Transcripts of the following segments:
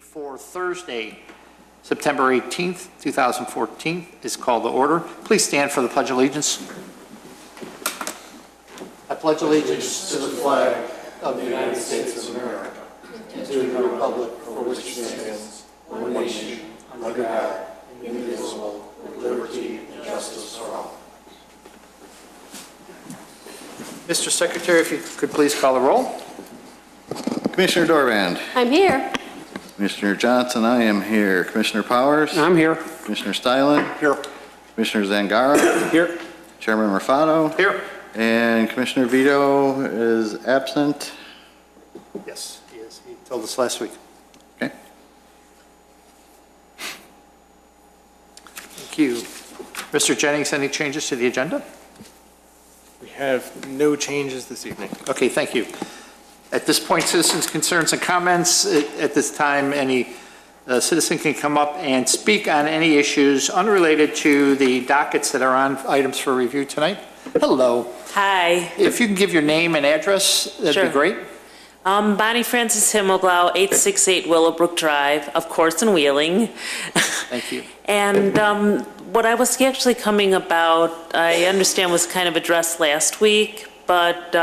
For Thursday, September 18th, 2014 is called to order. Please stand for the Pledge of Allegiance. I pledge allegiance to the flag of the United States of America and to the republic for which it stands, one nation, under God, indivisible, with liberty and justice for all. Mr. Secretary, if you could please call the roll. Commissioner Dorband. I'm here. Commissioner Johnson, I am here. Commissioner Powers. I'm here. Commissioner Stylen. Here. Commissioner Zangara. Here. Chairman Rafato. Here. And Commissioner Vito is absent. Yes, he is. He told us last week. Okay. Thank you. Mr. Jennings, any changes to the agenda? We have no changes this evening. Okay, thank you. At this point, citizens' concerns and comments. At this time, any citizen can come up and speak on any issues unrelated to the dockets that are on items for review tonight. Hello. Hi. If you can give your name and address, that'd Sure. be great. Bonnie Francis Himmelblau, 868 Willowbrook Drive, of course, in Wheeling. Thank you. And what I was actually coming about, I understand was kind of addressed last week, but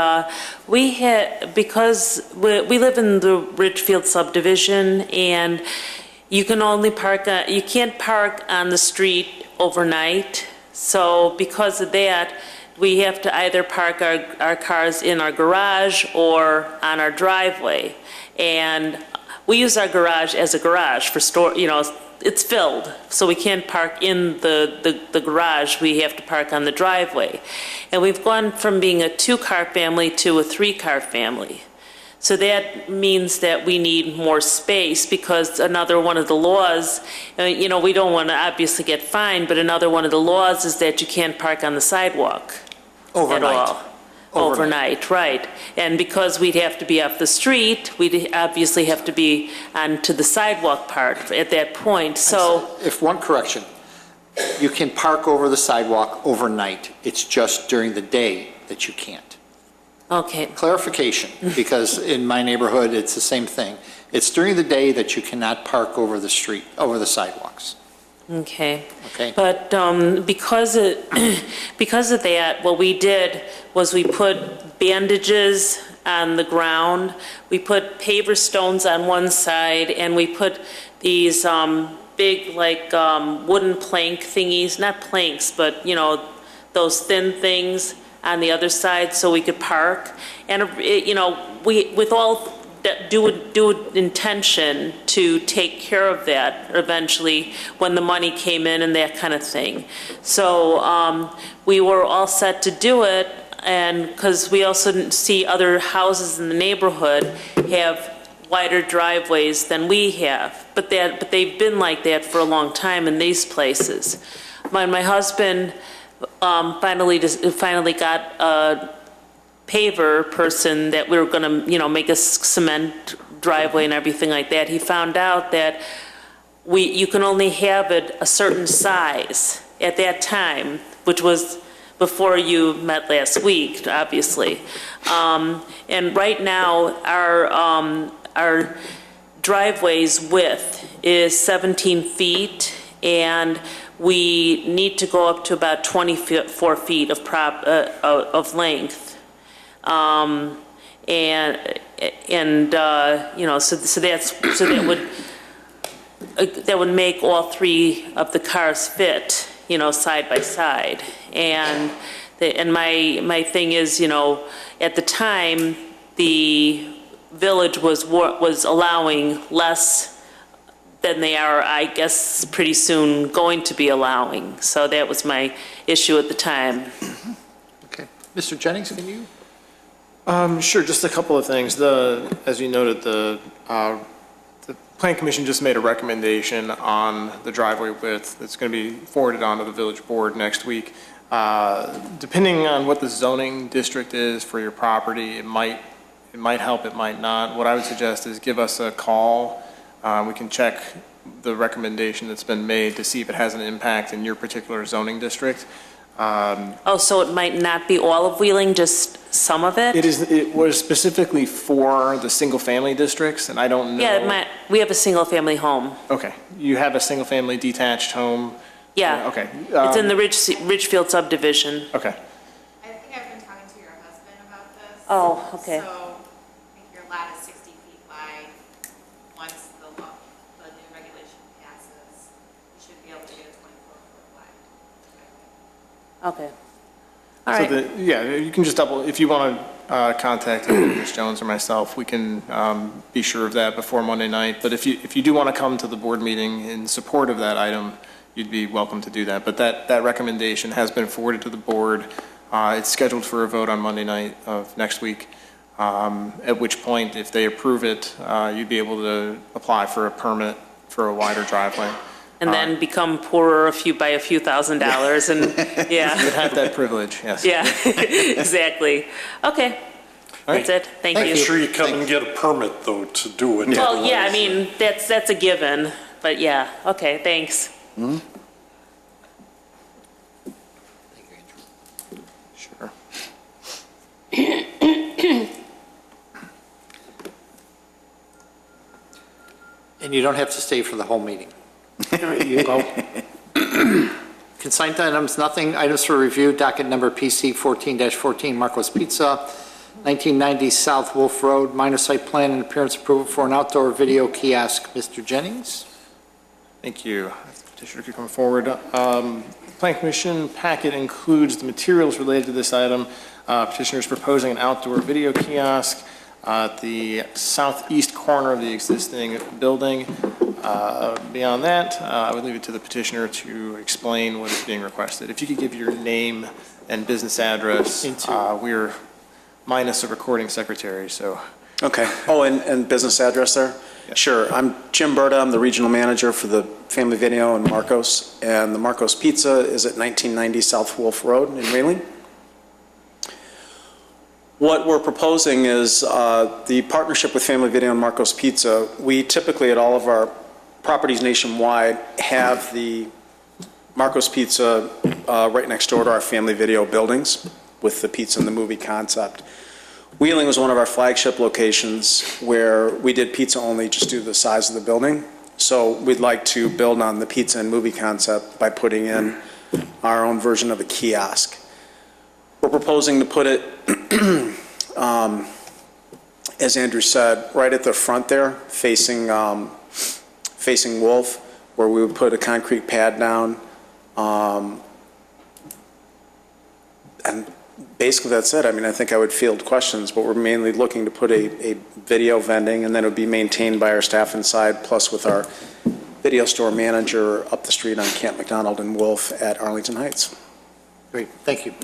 we had, because we live in the Ridgefield subdivision, and you can only park, you can't park on the street overnight. So because of that, we have to either park our cars in our garage or on our driveway. And we use our garage as a garage for store, you know, it's filled, so we can't park in the garage. We have to park on the driveway. And we've gone from being a 2-car family to a 3-car family. So that means that we need more space, because another one of the laws, you know, we don't want to obviously get fined, but another one of the laws is that you can't park on the sidewalk. Overnight. At all. Overnight, right. And because we'd have to be off the street, we'd obviously have to be onto the sidewalk part at that point. So, If one correction, you can park over the sidewalk overnight. It's just during the day that you can't. okay, Clarification, because in my neighborhood, it's the same thing. It's during the day that you cannot park over the street, over the sidewalks. okay. Okay? But because of that, what we did was we put bandages on the ground, we put paver stones on one side, and we put these big, like, wooden plank thingies, not planks, but, you know, those thin things on the other side so we could park. And, you know, we, with all due intention to take care of that eventually when the money came in and that kind of thing. So we were all set to do it, and because we also see other houses in the neighborhood have wider driveways than we have, but they've been like that for a long time in these places. My husband finally got a paver person that we were going to, you know, make a cement driveway and everything like that. He found out that you can only have it a certain size at that time, which was before you met last week, obviously. And right now, our driveway's width is 17 feet, and we need to go up to about 24 feet of length. And you know, so that would make all 3 of the cars fit, you know, side by side. And my thing is, you know, at the time the village was allowing less than they are, I guess, pretty soon going to be allowing. So that was my issue at the time. Okay. Mr. Jennings, can you? Sure, just a couple of things. As you noted, the Plan Commission just made a recommendation on the driveway width that's going to be forwarded on to the village board next week. Depending on what the zoning district is for your property, it might help, it might not. What I would suggest is give us a call. We can check the recommendation that's been made to see if it has an impact in your particular zoning district. Oh, so it might not be all of Wheeling, just some of it? It was specifically for the single-family districts, and I don't know. Yeah, we have a single-family home. Okay, you have a single-family detached home? Yeah. Okay. It's in the Ridgefield subdivision. Okay, I think I've been talking to your husband about this. Oh, okay. So I think your lot is 60 feet wide. Once the new regulation passes, you should be able to get a 24-foot wide. Okay. All so right. yeah, you can just double, if you want to contact Ms. Jones or myself, we can be sure of that before Monday night. But if you do want to come to the board meeting in support of that item, you'd be welcome to do that. But that recommendation has been forwarded to the board. It's scheduled for a vote on Monday night of next week, at which point, if they approve it, you'd be able to apply for a permit for a wider driveway. And then become poorer by a few $1,000s and, yeah. You'd have that privilege, yes. Yeah, exactly. Okay. That's it. Thank Make you. sure you come and get a permit, though, to do it. Well, yeah, I mean, that's a given, but yeah, okay, thanks. Sure. And you don't have to stay for the whole meeting. You go. Consent items, nothing. Items for review, docket number PC 14-14, Marco's Pizza, 1990 South Wolf Road, minor site plan and appearance approval for an outdoor video kiosk. Mr. Jennings? Thank you. Petitioner could come forward. Plan Commission packet includes the materials related to this item. Petitioner is proposing an outdoor video kiosk at the southeast corner of the existing building. Beyond that, I would leave it to the petitioner to explain what is being requested. If you could give your name and business address, we're minus a recording secretary, so. Okay. Oh, and business address there? Yeah. Sure. I'm Jim Berta. I'm the regional manager for the Family Video in Marcos. And the Marcos Pizza is at 1990 South Wolf Road in Wheeling. What we're proposing is the partnership with Family Video and Marcos Pizza. We typically, at all of our properties nationwide, have the Marcos Pizza right next door to our Family Video buildings with the pizza and the movie concept. Wheeling was one of our flagship locations where we did pizza only just due to the size of the building. So we'd like to build on the pizza and movie concept by putting in our own version of a kiosk. We're proposing to put it, as Andrew said, right at the front there, facing Wolf, where we would put a concrete pad down. And basically that's it. I mean, I think I would field questions, but we're mainly looking to put a video vending, and then it would be maintained by our staff inside, plus with our video store manager up the street on Camp McDonald and Wolf at Arlington Heights. Great, thank you.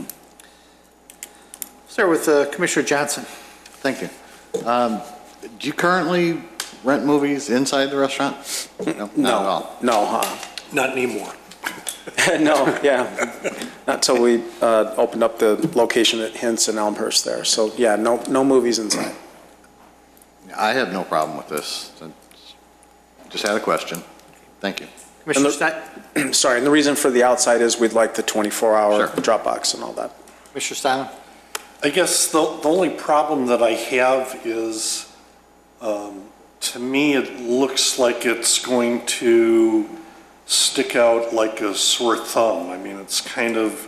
Start with Commissioner Johnson. Thank you. Do you currently rent movies inside the restaurant? No, not at all. No, Not anymore. no, yeah. Not until we opened up the location at Hints and Elmhurst there. So, yeah, no movies inside. I have no problem with this. Just had a question. Thank you. Commissioner Stein? Sorry, and the reason for the outside is we'd like the 24-hour Sure. Dropbox and all that. Commissioner Stein? I guess the only problem that I have is, to me, it looks like it's going to stick out like a sore thumb. I mean, it's kind of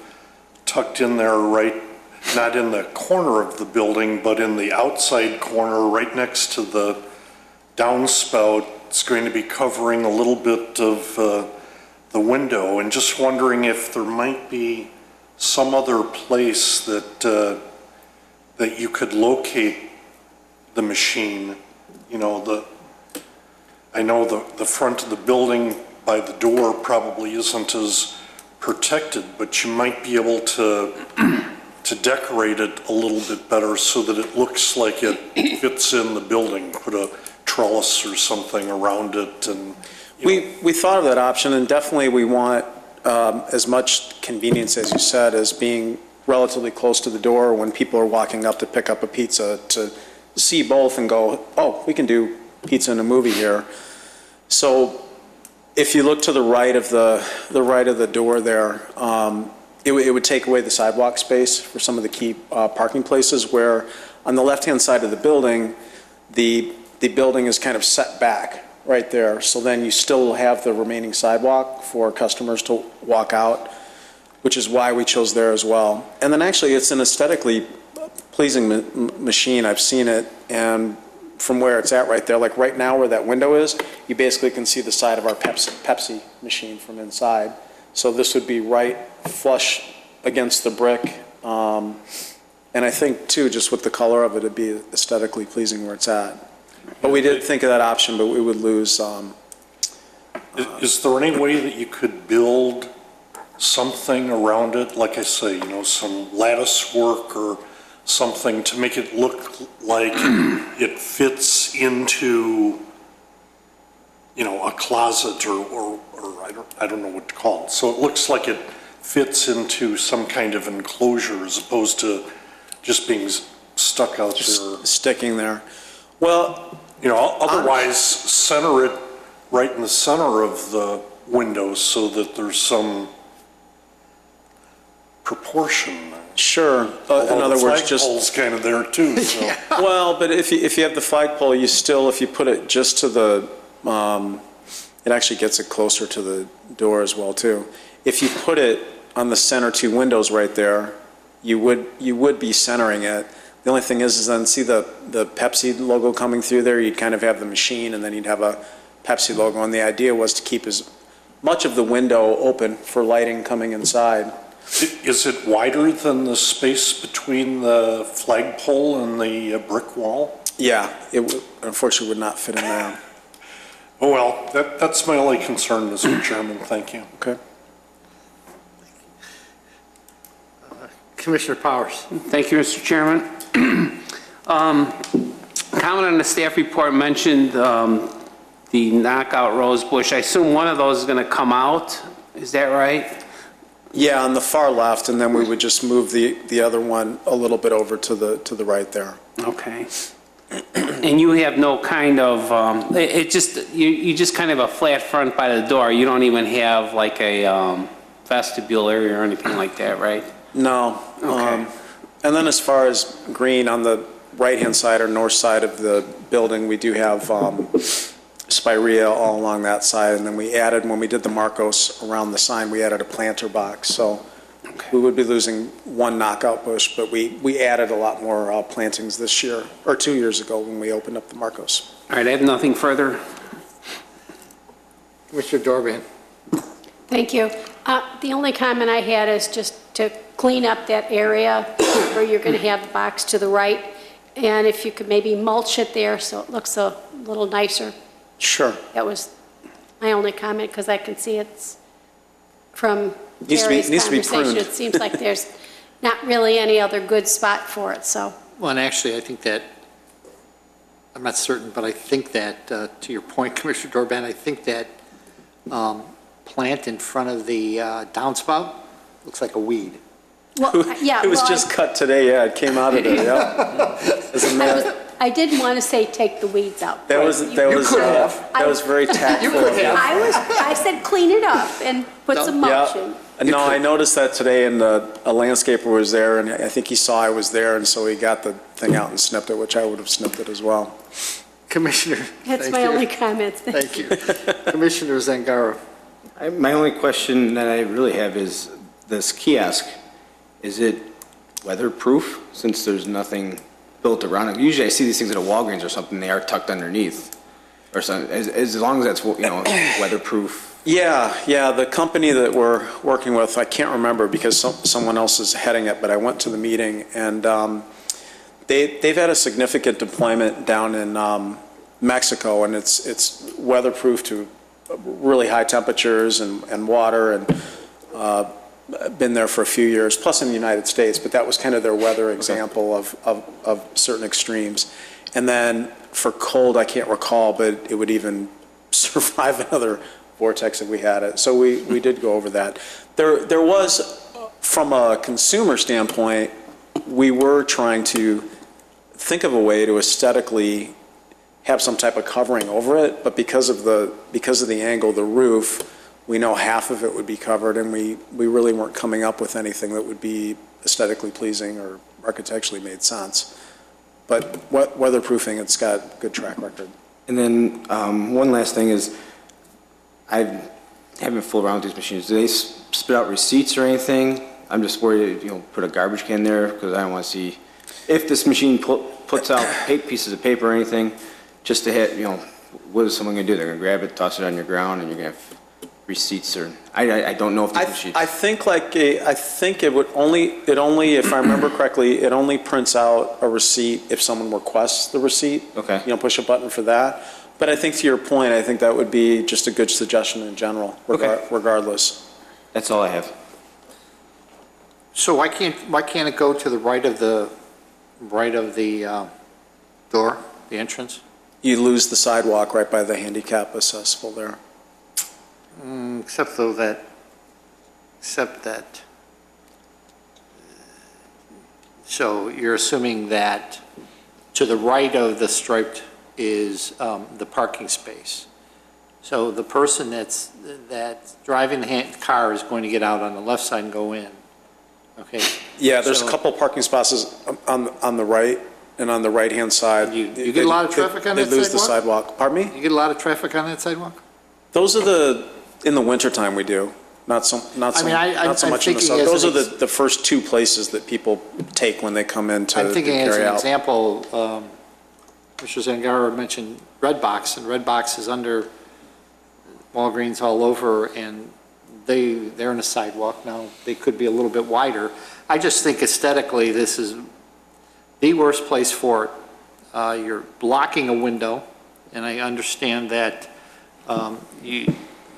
tucked in there right, not in the corner of the building, but in the outside corner, right next to the downspout. It's going to be covering a little bit of the window, and just wondering if there might be some other place that that you could locate the machine. You know, I know the front of the building by the door probably isn't as protected, but you might be able to decorate it a little bit better so that it looks like it fits in the building. Put a trellis or something around it, and We thought of that option, and definitely we want as much convenience, as you said, as being relatively close to the door when people are walking up to pick up a pizza, to see both and go, oh, we can do pizza and a movie here. So if you look to the right of the door there, it would take away the sidewalk space for some of the key parking places, where on the left-hand side of the building, the building is kind of set back right there. So then you still have the remaining sidewalk for customers to walk out, which is why we chose there as well. And then actually, it's an aesthetically pleasing machine. I've seen it, and from where it's at right there, like right now where that window is, you basically can see the side of our Pepsi machine from inside. So this would be right flush against the brick. And I think too, just with the color of it, it'd be aesthetically pleasing where it's at. But we did think of that option, but we would lose. Is there any way that you could build something around it? Like I say, you know, some lattice work or something to make it look like it fits into, you know, a closet or I don't know what to call it. So it looks like it fits into some kind of enclosure as opposed to just being stuck out there. Sticking there. Well, You know, otherwise center it right in the center of the window so that there's some proportion there. sure. In Although other the words, just, flagpole's kind of there too, so. well, but if you have the flagpole, you still, if you put it just to the, it actually gets it closer to the door as well too. If you put it on the center two windows right there, you would be centering it. The only thing is then see the Pepsi logo coming through there, you'd kind of have the machine and then you'd have a Pepsi logo. And the idea was to keep as much of the window open for lighting coming inside. Is it wider than the space between the flagpole and the brick wall? Yeah, unfortunately would not fit in there. Oh, well, that's my only concern, Mr. Chairman, thank you. Okay. Commissioner Powers. Thank you, Mr. Chairman. Comment on the staff report mentioned the knockout rose bush. I assume one of those is going to come out. Is that right? Yeah, on the far left, and then we would just move the other one a little bit over to the right there. Okay. And you have no kind of, you just kind of a flat front by the door. You don't even have like a vestibule area or anything like that, right? No. Okay. And then as far as green on the right-hand side or north side of the building, we do have spirea all along that side. And then we added, when we did the Marcos around the sign, we added a planter box. So we would be losing one knockout bush, but we added a lot more plantings this year, or 2 years ago when we opened up the Marcos. All right, I have nothing further. Commissioner Dorban. Thank you. The only comment I had is just to clean up that area where you're going to have the box to the right, and if you could maybe mulch it there so it looks a little nicer. Sure. That was my only comment, because I can see it's from Needs to be Gary's conversation. pruned. It seems like there's not really any other good spot for it, so. Well, and actually, I think that, I'm not certain, but I think that, to your point, Commissioner Dorban, I think that plant in front of the downspout looks like a weed. Well, yeah. It was well, just cut today, yeah, it came out of there, yeah. I didn't want to say take the weeds out. That was very tactful. I said clean it up and put some mulch in. No, I noticed that today, and a landscaper was there, and I think he saw I was there, and so he got the thing out and snipped it, which I would have snipped it as well. Commissioner. That's thank my you. only comment. Thank you. Commissioner Zangaro. My only question that I really have is this kiosk, is it weatherproof since there's nothing built around it? Usually I see these things at a Walgreens or something, they are tucked underneath or something, as long as that's, weatherproof. Yeah, the company that we're working with, I can't remember because someone else is heading it, but I went to the meeting, and they've had a significant deployment down in Mexico, and it's weatherproof to really high temperatures and water, and been there for a few years, plus in the United States, but that was kind of their weather example of certain extremes. And then for cold, I can't recall, but it would even survive another vortex if we had it. So we did go over that. There was, from a consumer standpoint, we were trying to think of a way to aesthetically have some type of covering over it, but because of the angle of the roof, we know half of it would be covered, and we really weren't coming up with anything that would be aesthetically pleasing or architecturally made sense. But weatherproofing, it's got good track record. And then one last thing is, I haven't fooled around with these machines. Do they spit out receipts or anything? I'm just worried, put a garbage can there, because I don't want to see, if this machine puts out pieces of paper or anything, just to hit, what is someone going to do? They're going to grab it, toss it on your ground, and you're going to have receipts, or, I don't know if these machines. I think it would only, if I remember correctly, it only prints out a receipt if someone requests the receipt. Okay. Push a button for that. But I think to your point, I think that would be just a good suggestion in general, regardless. That's all I have. So why can't it go to the right of the door, the entrance? You lose the sidewalk right by the handicap accessible there. Except that, so you're assuming that to the right of the striped is the parking space. So the person that's driving the car is going to get out on the left side and go in, okay? Yeah, there's a So- couple parking spaces on the right, and on the right-hand side. You get a lot of traffic on that They lose the sidewalk? sidewalk. Pardon me? You get a lot of traffic on that sidewalk? Those are in the wintertime we do, not so I'm much in the thinking summer. as Those an are the first two places that people take when they come in to I'm thinking as carry an out. example, Mr. Zangaro mentioned Red Box, and Red Box is under Walgreens all over, and they're in a sidewalk now. They could be a little bit wider. I just think aesthetically, this is the worst place for it. You're blocking a window, and I understand that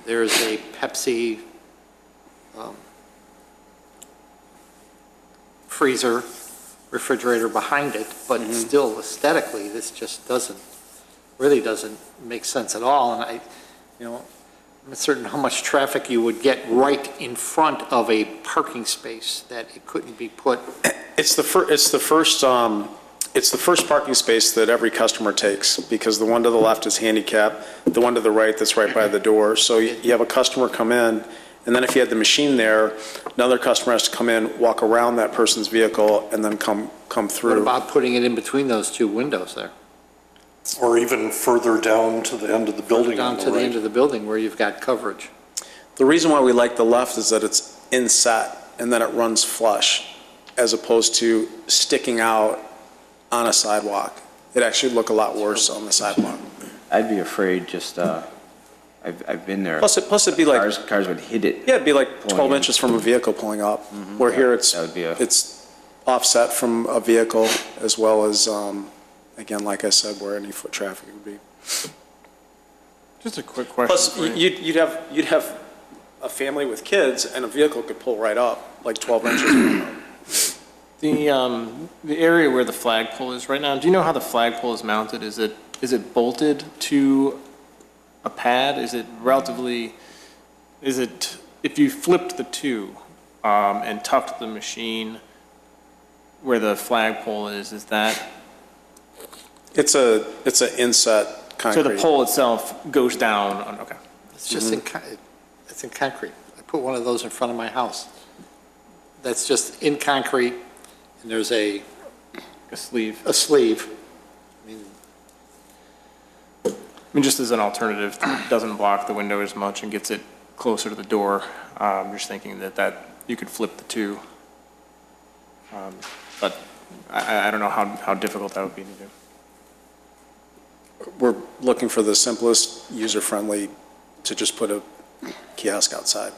there's a Pepsi freezer, refrigerator behind it, but still aesthetically, this just really doesn't make sense at all. And I'm not certain how much traffic you would get right in front of a parking space that it couldn't be put. It's the first parking space that every customer takes, because the one to the left is handicap, the one to the right that's right by the door. So you have a customer come in, and then if you had the machine there, another customer has to come in, walk around that person's vehicle, and then come What through. about putting it in between those two windows there? Or even further down to the end of the building on Down the to the end right. of the building where you've got coverage. The reason why we like the left is that it's inset, and then it runs flush, as opposed to sticking out on a sidewalk. It'd actually look a lot worse on the sidewalk. I'd be afraid just, I've been there. Plus it'd be like, Cars would hit it. yeah, it'd be like Pulling 12 in. inches from a vehicle pulling up, where here it's That would be it's offset from a vehicle, as well as, again, like I said, where any foot traffic would be. Just a quick question. Plus, for you. you'd have a family with kids, and a vehicle could pull right up, like 12 inches from them. The area where the flagpole is right now, do you know how the flagpole is mounted? Is it bolted to a pad? Is it if you flipped the two and tucked the machine where the flagpole is that? It's an inset concrete. So the pole itself goes down, okay. It's just it's in concrete. I put one of those in front of my house. That's just in concrete, and there's a sleeve. sleeve. I mean, just as an alternative, doesn't block the window as much and gets it closer to the door. Just thinking that you could flip the two. But I don't know how difficult that would be to do. We're looking for the simplest, user-friendly, to just put a kiosk outside.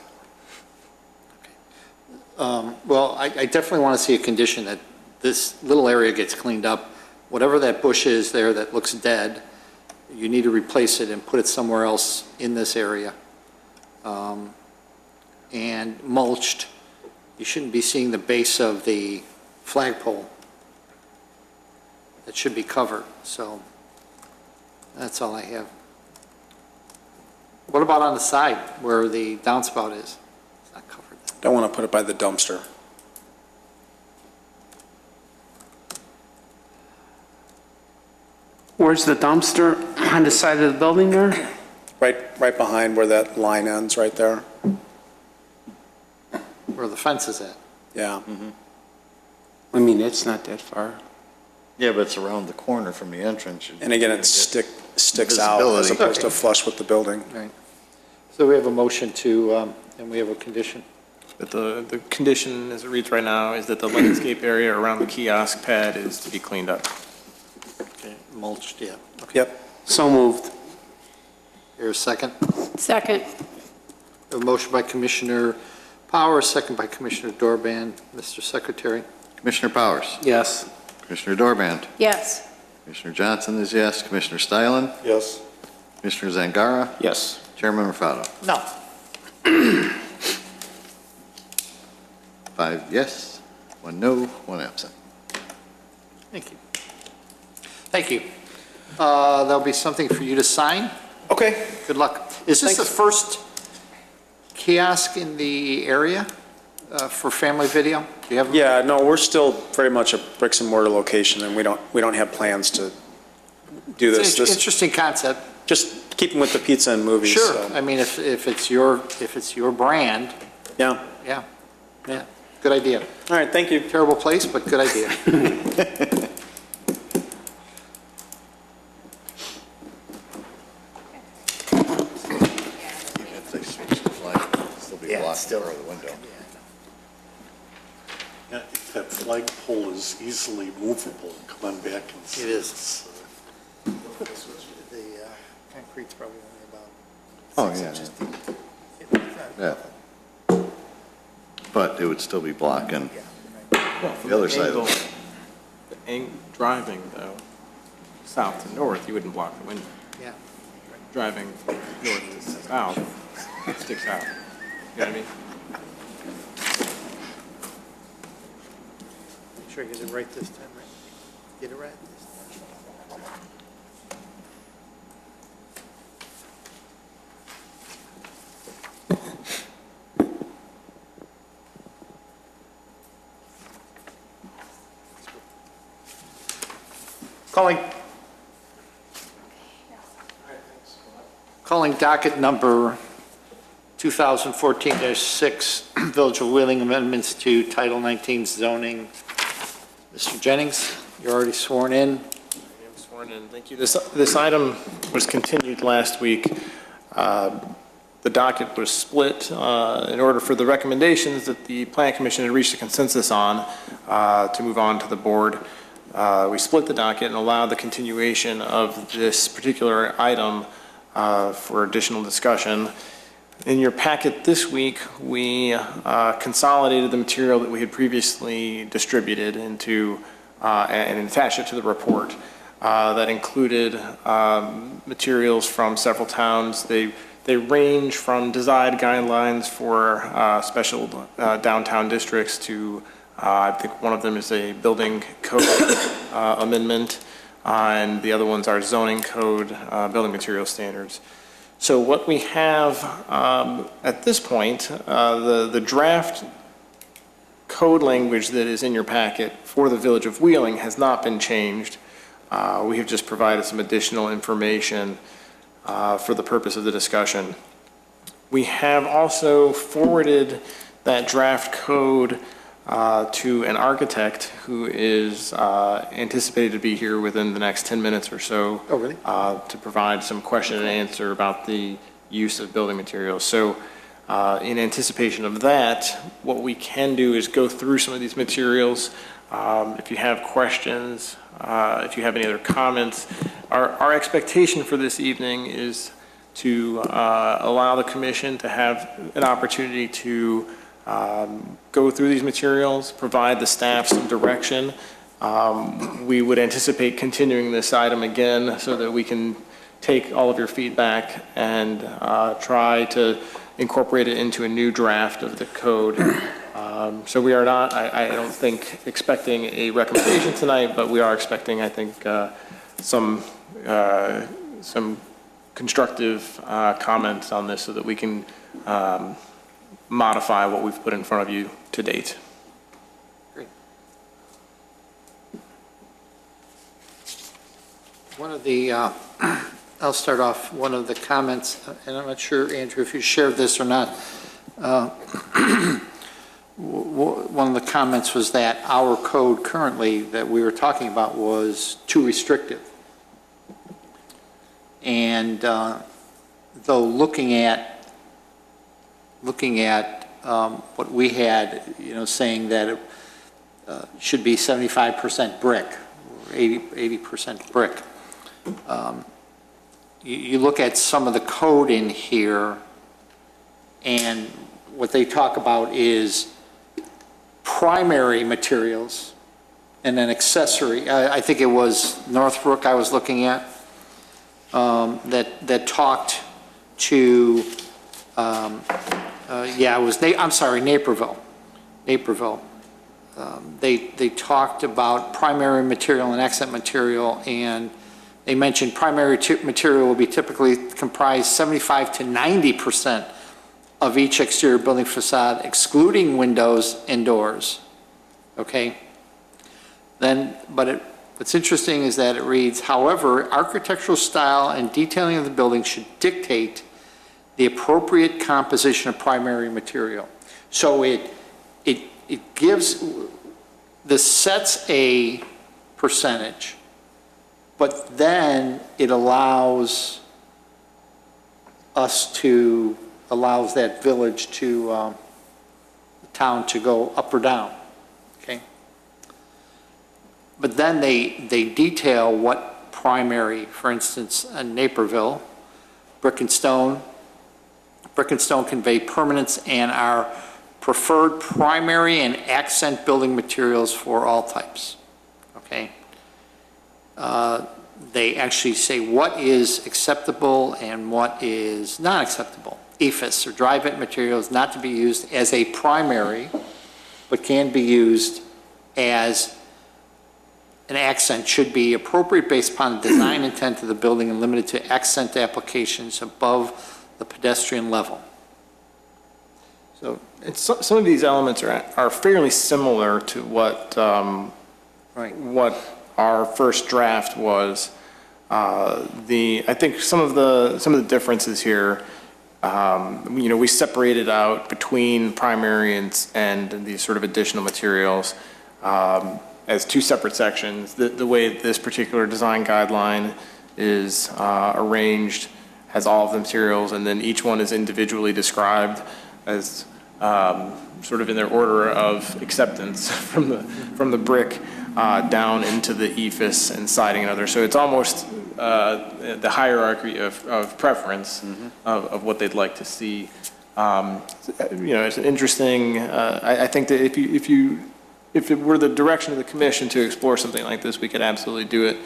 Well, I definitely want to see a condition that this little area gets cleaned up. Whatever that bush is there that looks dead, you need to replace it and put it somewhere else in this area. And mulched. You shouldn't be seeing the base of the flagpole. It should be covered, so that's all I have. What about on the side where the downspout is? It's not covered. Don't want to put it by the dumpster. Where's the dumpster? On the side of the building there? right behind where that line ends, right there. Where the fence is at. Yeah. I mean, it's not that far. Yeah, but it's around the corner from the entrance. And again, it sticks out as Visibility. opposed to flush with the building. Right. So we have a motion to, and we have a condition. But the condition, as it reads right now, is that the landscape area around the kiosk pad is to be cleaned up. Okay, mulched, yeah. Yep. So moved. Here's a second. Second. A motion by Commissioner Powers, second by Commissioner Dorban. Mr. Secretary? Commissioner Powers, Yes. Commissioner Dorband, Yes. Commissioner Johnson is yes, Commissioner Steilen, Yes. Commissioner Zangara, Yes. Chairman Raffato. No. 5 yes, 1 no, 1 absent. Thank you. Thank you. There'll be something for you to sign. Okay. Good luck. Is this the first kiosk in the area for family video? Do you have? Yeah, no, we're still very much a bricks and mortar location, and we don't have plans to do It's this. an interesting concept. Just keeping with the pizza and movies. Sure. so, I mean, if it's your brand, Yeah. yeah, yeah. Good idea. All right, thank you. Terrible place, but good idea. If they switch the flag, it'll still be Yeah, blocked still. for the window. Yeah, if that flagpole is easily movable, come on back and see. It is. The concrete's probably only about Oh, yeah. Yeah. But it would still be blocking the other side of it. Driving, though, south to north, you wouldn't block the window. Yeah. Driving from north to south, it sticks out. You know what I mean? Make sure I get it right this time, right? Get it right this time. Calling docket number 2014-6, Village of Wheeling amendments to Title 19 zoning. Mr. Jennings, you're already sworn in. I am sworn in. Thank you. This item was continued last week. The docket was split in order for the recommendations that the Plan Commission had reached a consensus on to move on to the board. We split the docket and allowed the continuation of this particular item for additional discussion. In your packet this week, we consolidated the material that we had previously distributed into and attached it to the report. That included materials from several towns. They range from design guidelines for special downtown districts to, I think one of them is a building code amendment, and the other ones are zoning code, building material standards. So what we have at this point, the draft code language that is in your packet for the Village of Wheeling has not been changed. We have just provided some additional information for the purpose of the discussion. We have also forwarded that draft code to an architect who is anticipated to be here within the next 10 minutes or so. Oh, really? To provide some question and answer about the use of building materials. So in anticipation of that, what we can do is go through some of these materials. If you have questions, if you have any other comments, our expectation for this evening is to allow the commission to have an opportunity to go through these materials, provide the staff some direction. We would anticipate continuing this item again so that we can take all of your feedback and try to incorporate it into a new draft of the code. So we are not, I don't think, expecting a recommendation tonight, but we are expecting, I think, some constructive comments on this so that we can modify what we've put in front of you to date. Great. One of the I'll start off one of the comments, and I'm not sure, Andrew, if you shared this or not. One of the comments was that our code currently that we were talking about was too restrictive. And though looking at what we had, saying that it should be 75% brick, or 80% brick. You look at some of the code in here, and what they talk about is primary materials and then accessory. I think it was Northbrook I was looking at, that talked to, I'm sorry, Naperville. They talked about primary material and accent material, and they mentioned primary material will be typically comprised 75 to 90% of each exterior building facade, excluding windows and doors. Okay? What's interesting is that it reads, however, architectural style and detailing of the building should dictate the appropriate composition of primary material. So it gives, this sets a percentage, but then it allows that village to, the town to go up or down, okay? But then they detail what primary, for instance, in Naperville, brick and stone convey permanence and are preferred primary and accent building materials for all types, okay? They actually say what is acceptable and what is not acceptable. EIFS, or dry vent materials, not to be used as a primary, but can be used as an accent, should be appropriate based upon the design intent of the building and limited to accent applications above the pedestrian level. So Some of these elements are fairly similar to what, what our first draft was. I think some of the differences here, we separated out between primary and these sort of additional materials as two separate sections. The way this particular design guideline is arranged has all of the materials, and then each one is individually described as sort of in their order of acceptance from the brick down into the EIFS and siding and others. So it's almost the hierarchy of preference of what they'd like to see. It's an interesting. I think that if it were the direction of the commission to explore something like this, we could absolutely do it.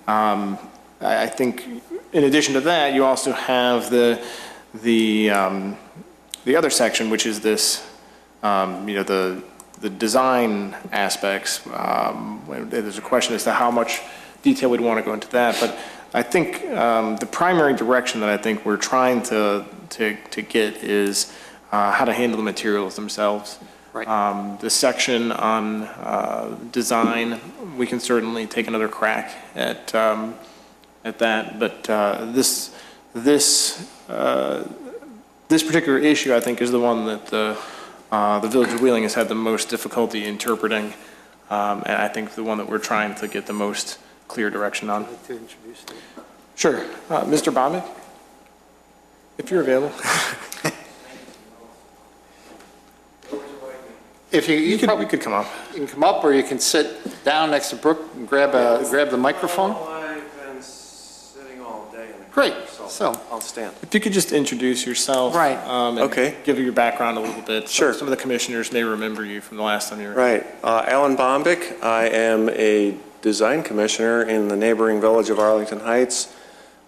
I think in addition to that, you also have the other section, which is this, the design aspects. There's a question as to how much detail we'd want to go into that, but I think the primary direction that I think we're trying to get is how to handle the materials themselves. Right. The section on design, we can certainly take another crack at that, but this particular issue, I think, is the one that the Village of Wheeling has had the most difficulty interpreting, and I think the one that we're trying to get the most clear direction on. Sure. Mr. Bombick, if you're available. If you probably could come up. You can come up, or you can sit down next to Brooke and grab the microphone. I've been sitting all day in the Great. car, So I'll stand. If you could just introduce yourself. Right. And Okay. give your background a little bit. Sure. Some of the commissioners may remember you from the last time you were. Right. Alan Bombick. I am a design commissioner in the neighboring village of Arlington Heights.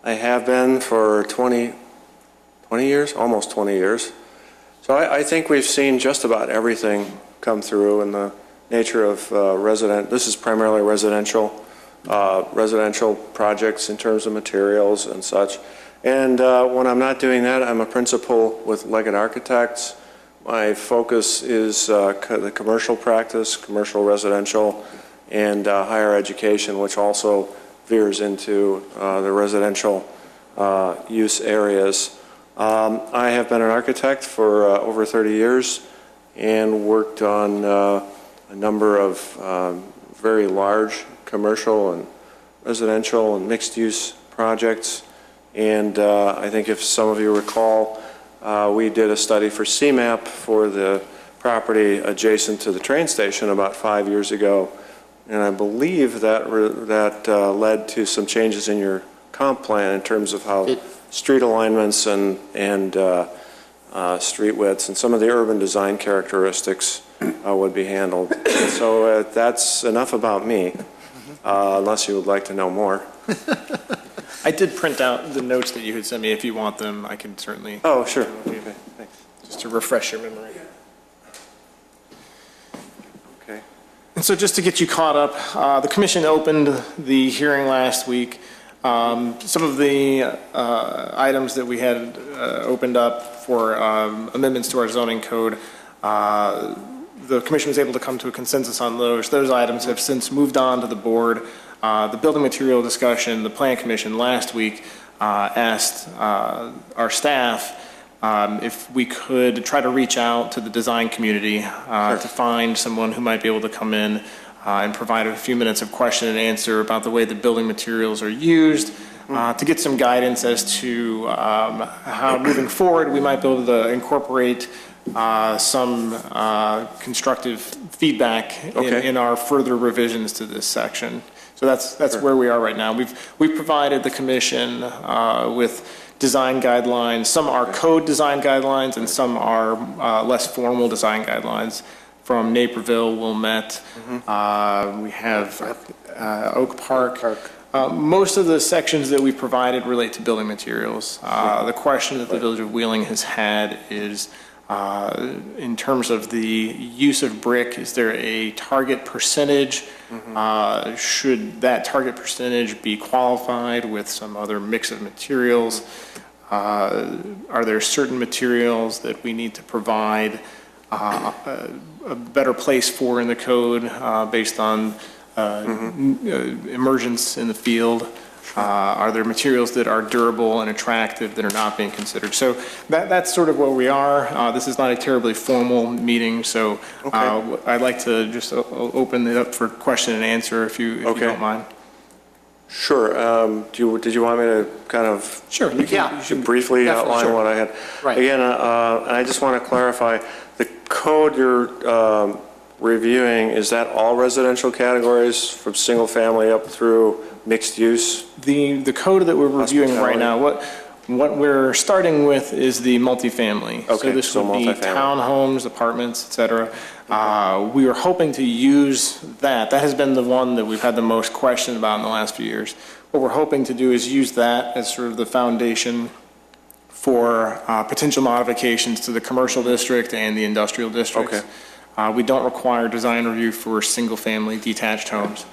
I have been for 20 years, almost 20 years. So I think we've seen just about everything come through in the nature of this is primarily residential projects in terms of materials and such. And when I'm not doing that, I'm a principal with Leggett Architects. My focus is the commercial practice, commercial residential, and higher education, which also veers into the residential use areas. I have been an architect for over 30 years and worked on a number of very large commercial and residential and mixed-use projects. And I think if some of you recall, we did a study for CMAP for the property adjacent to the train station about 5 years ago. And I believe that led to some changes in your comp plan in terms of how street alignments and street widths and some of the urban design characteristics would be handled. So that's enough about me, unless you would like to know more. I did print out the notes that you had sent me. If you want them, I can certainly. Oh, sure. Okay, thanks. Just to refresh your memory. Okay. And so just to get you caught up, the commission opened the hearing last week. Some of the items that we had opened up for amendments to our zoning code, the commission was able to come to a consensus on those. Those items have since moved on to the board. The building material discussion, the plan commission last week asked our staff if we could try to reach out to the design community to find someone who might be able to come in and provide a few minutes of question and answer about the way the building materials are used, to get some guidance as to how moving forward we might be able to incorporate some constructive feedback in our further revisions to this section. So that's where we are right now. We've provided the commission with design guidelines. Some are code design guidelines and some are less formal design guidelines from Naperville, Wilmette. We have Oak Park. Most of the sections that we've provided relate to building materials. The question that the Village of Wheeling has had is in terms of the use of brick, is there a target percentage? Should that target percentage be qualified with some other mix of materials? Are there certain materials that we need to provide a better place for in the code based on emergence in the field? Are there materials that are durable and attractive that are not being considered? So that's sort of where we are. This is not a terribly formal meeting, so I'd like to just open it up for question and answer if you don't mind. Sure. Did you want me to kind of briefly outline what I had? Right. Again, and I just want to clarify, the code you're reviewing, is that all residential categories from single family up through mixed use? The code that we're reviewing right now, what we're starting with is the multifamily. Okay, so this would be townhomes, apartments, et cetera. We are hoping to use that. That has been the one that we've had the most question about in the last few years. What we're hoping to do is use that as sort of the foundation for potential modifications to the commercial district and the industrial districts. We don't require design review for single-family detached homes.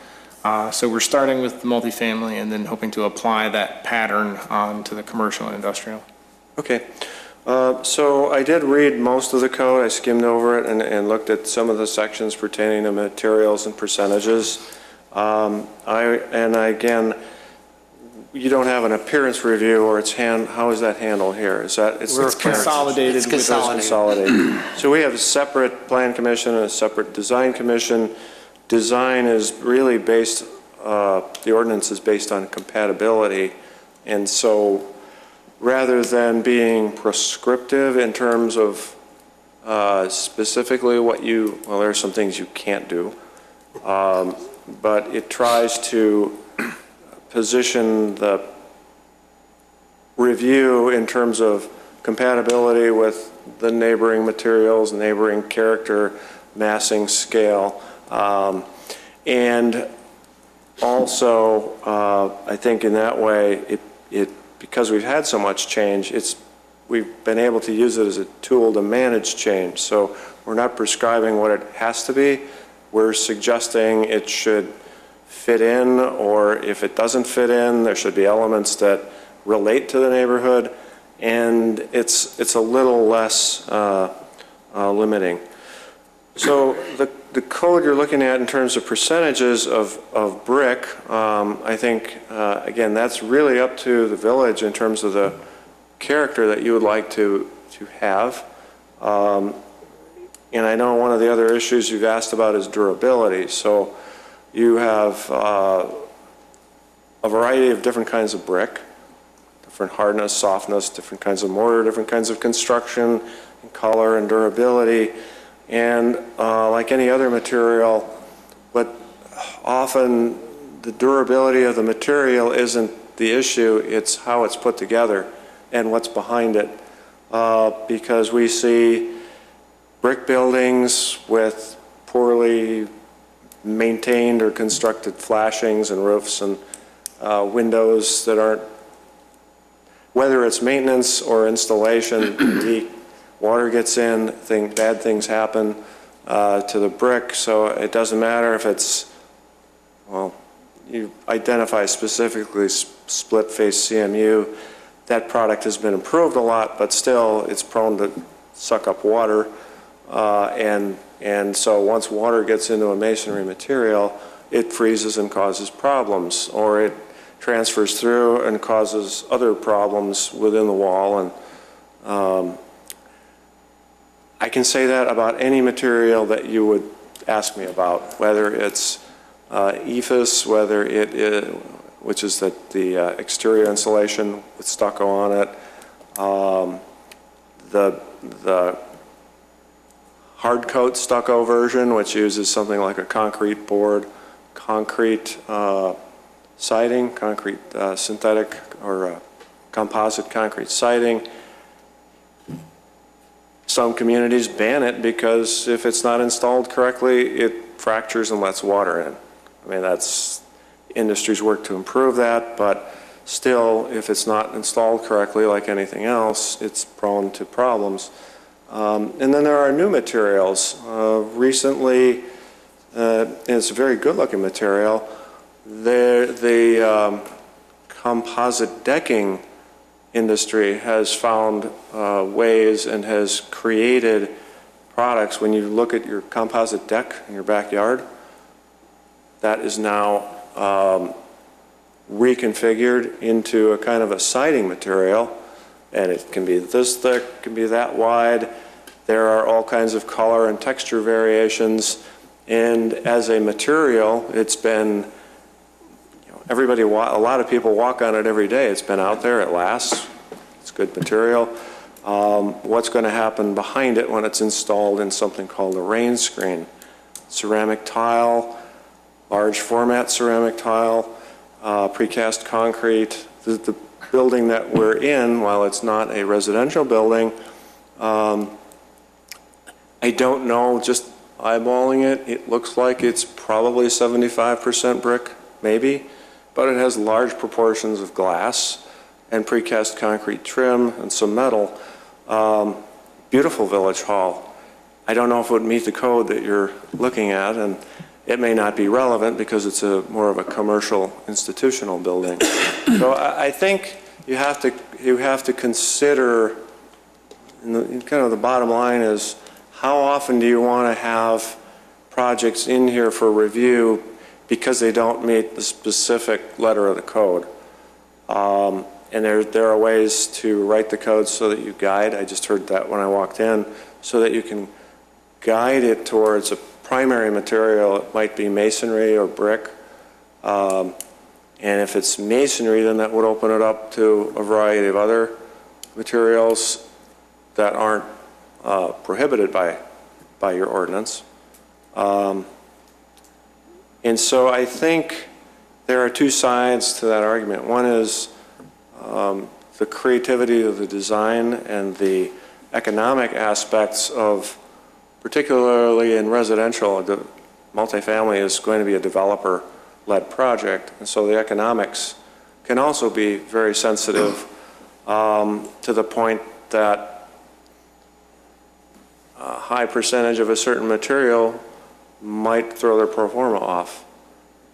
So we're starting with the multifamily and then hoping to apply that pattern onto the commercial and industrial. Okay. So I did read most of the code. I skimmed over it and looked at some of the sections pertaining to materials and percentages. Again, you don't have an appearance review, or how is that handled here? Is that it's consolidated? It's consolidated. So we have a separate plan commission and a separate design commission. Design is really based, the ordinance is based on compatibility, and so rather than being prescriptive in terms of specifically what well, there are some things you can't do, but it tries to position the review in terms of compatibility with the neighboring materials, neighboring character, massing scale. And also, I think in that way, because we've had so much change, we've been able to use it as a tool to manage change. So we're not prescribing what it has to be. We're suggesting it should fit in, or if it doesn't fit in, there should be elements that relate to the neighborhood, and it's a little less limiting. So the code you're looking at in terms of percentages of brick, I think, again, that's really up to the village in terms of the character that you would like to have. And I know one of the other issues you've asked about is durability. So you have a variety of different kinds of brick, different hardness, softness, different kinds of mortar, different kinds of construction, and color and durability. And like any other material, but often the durability of the material isn't the issue, it's how it's put together and what's behind it. Because we see brick buildings with poorly maintained or constructed flashings and roofs and windows that aren't, whether it's maintenance or installation, leak, water gets in, bad things happen to the brick, so it doesn't matter if it's, well, you identify specifically split face CMU. That product has been improved a lot, but still it's prone to suck up water. And so once water gets into a masonry material, it freezes and causes problems, or it transfers through and causes other problems within the wall. And I can say that about any material that you would ask me about, whether it's EIFS, whether it is, which is the exterior insulation with stucco on it, the hard coat stucco version, which uses something like a concrete board, concrete siding, concrete synthetic or composite concrete siding. Some communities ban it because if it's not installed correctly, it fractures and lets water in. I mean, that's industry's work to improve that, but still, if it's not installed correctly, like anything else, it's prone to problems. And then there are new materials. Recently, it's a very good-looking material. The composite decking industry has found ways and has created products. When you look at your composite deck in your backyard, that is now reconfigured into a kind of a siding material, and it can be this thick, it can be that wide. There are all kinds of color and texture variations, and as a material, it's been, a lot of people walk on it every day. It's been out there, it lasts, it's good material. What's going to happen behind it when it's installed in something called a rain screen? Ceramic tile, large format ceramic tile, precast concrete. The building that we're in, while it's not a residential building, I don't know, just eyeballing it, it looks like it's probably 75% brick, maybe, but it has large proportions of glass and precast concrete trim and some metal. Beautiful village hall. I don't know if it would meet the code that you're looking at, and it may not be relevant because it's more of a commercial institutional building. So I think you have to consider, kind of the bottom line is, how often do you want to have projects in here for review because they don't meet the specific letter of the code? And there are ways to write the code so that you guide. I just heard that when I walked in, so that you can guide it towards a primary material. It might be masonry or brick. And if it's masonry, then that would open it up to a variety of other materials that aren't prohibited by your ordinance. And so I think there are two sides to that argument. One is the creativity of the design and the economic aspects of, particularly in residential, the multifamily is going to be a developer-led project, and so the economics can also be very sensitive to the point that a high percentage of a certain material might throw their pro forma off,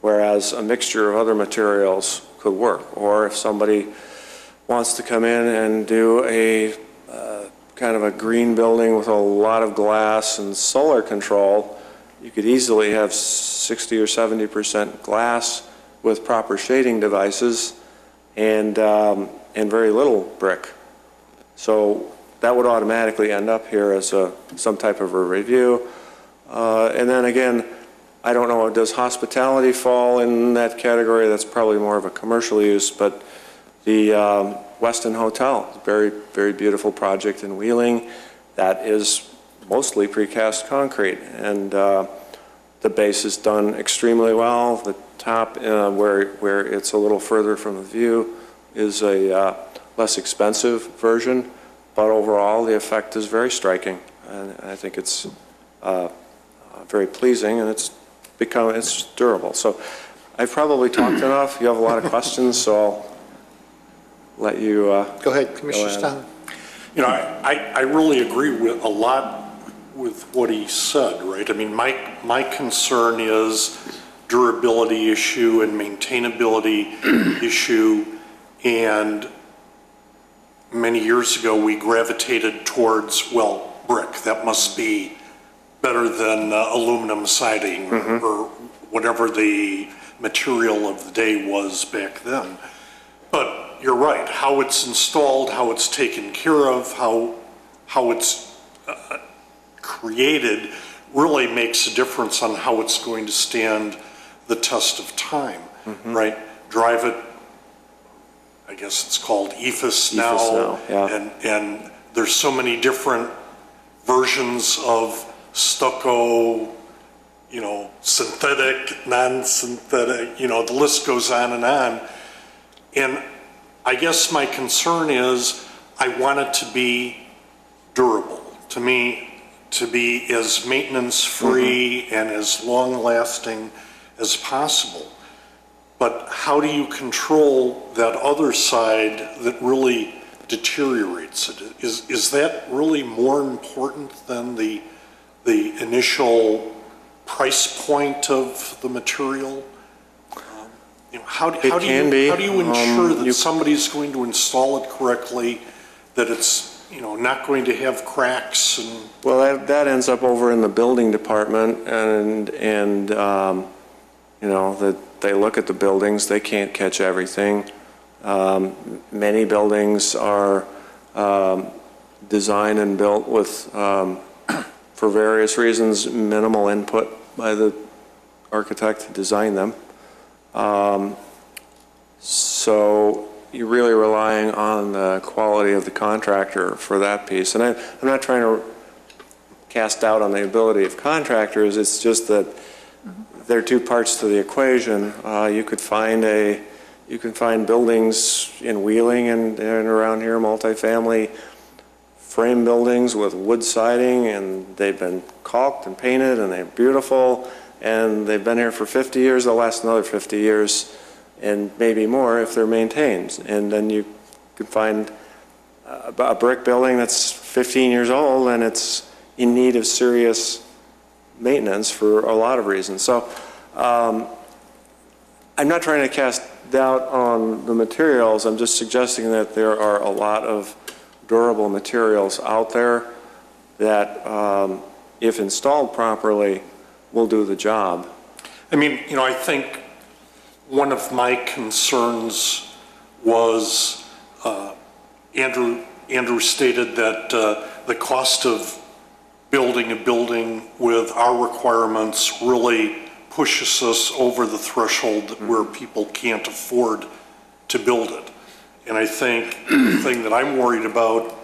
whereas a mixture of other materials could work. Or if somebody wants to come in and do a kind of a green building with a lot of glass and solar control, you could easily have 60 or 70% glass with proper shading devices and very little brick. So that would automatically end up here as some type of a review. And then again, I don't know, does hospitality fall in that category? That's probably more of a commercial use, but the Westin Hotel, very, very beautiful project in Wheeling. That is mostly precast concrete, and the base is done extremely well. The top, where it's a little further from the view, is a less expensive version, but overall the effect is very striking, and I think it's very pleasing, and it's durable. So I've probably talked enough. You have a lot of questions, so I'll let you Go ahead, Commissioner Stalin. You know, I really agree with a lot with what he said, right? I mean, my concern is durability issue and maintainability issue, and many years ago we gravitated towards, well, brick. That must be better than aluminum siding or whatever the material of the day was back then. But you're right, how it's installed, how it's taken care of, how it's created really makes a difference on how it's going to stand the test of time, right? Drive it, I guess it's called EFIS now, yeah. and there's so many different versions of stucco, you know, synthetic, non-synthetic, you know, the list goes on. And I guess my concern is I want it to be durable. To me, to be as maintenance-free and as long-lasting as possible. But how do you control that other side that really deteriorates it? Is that really more important than the initial price point of the material? You know, how do you ensure that somebody's going to install it correctly, that it's, you know, not going to have cracks and? Well, that ends up over in the building department, and you know, that they look at the buildings, they can't catch everything. Many buildings are designed and built with, for various reasons, minimal input by the architect to design them. So you're really relying on the quality of the contractor for that piece. And I'm not trying to cast doubt on the ability of contractors, it's just that there are two parts to the equation. You can find buildings in Wheeling and around here, multifamily frame buildings with wood siding, and they've been caulked and painted, and they're beautiful, and they've been here for 50 years. They'll last another 50 years, and maybe more if they're maintained. And then you can find a brick building that's 15 years old, and it's in need of serious maintenance for a lot of reasons. So I'm not trying to cast doubt on the materials. I'm just suggesting that there are a lot of durable materials out there that, if installed properly, will do the job. I mean, you know, I think one of my concerns was Andrew stated that the cost of building a building with our requirements really pushes us over the threshold where people can't afford to build it. And I think the thing that I'm worried about,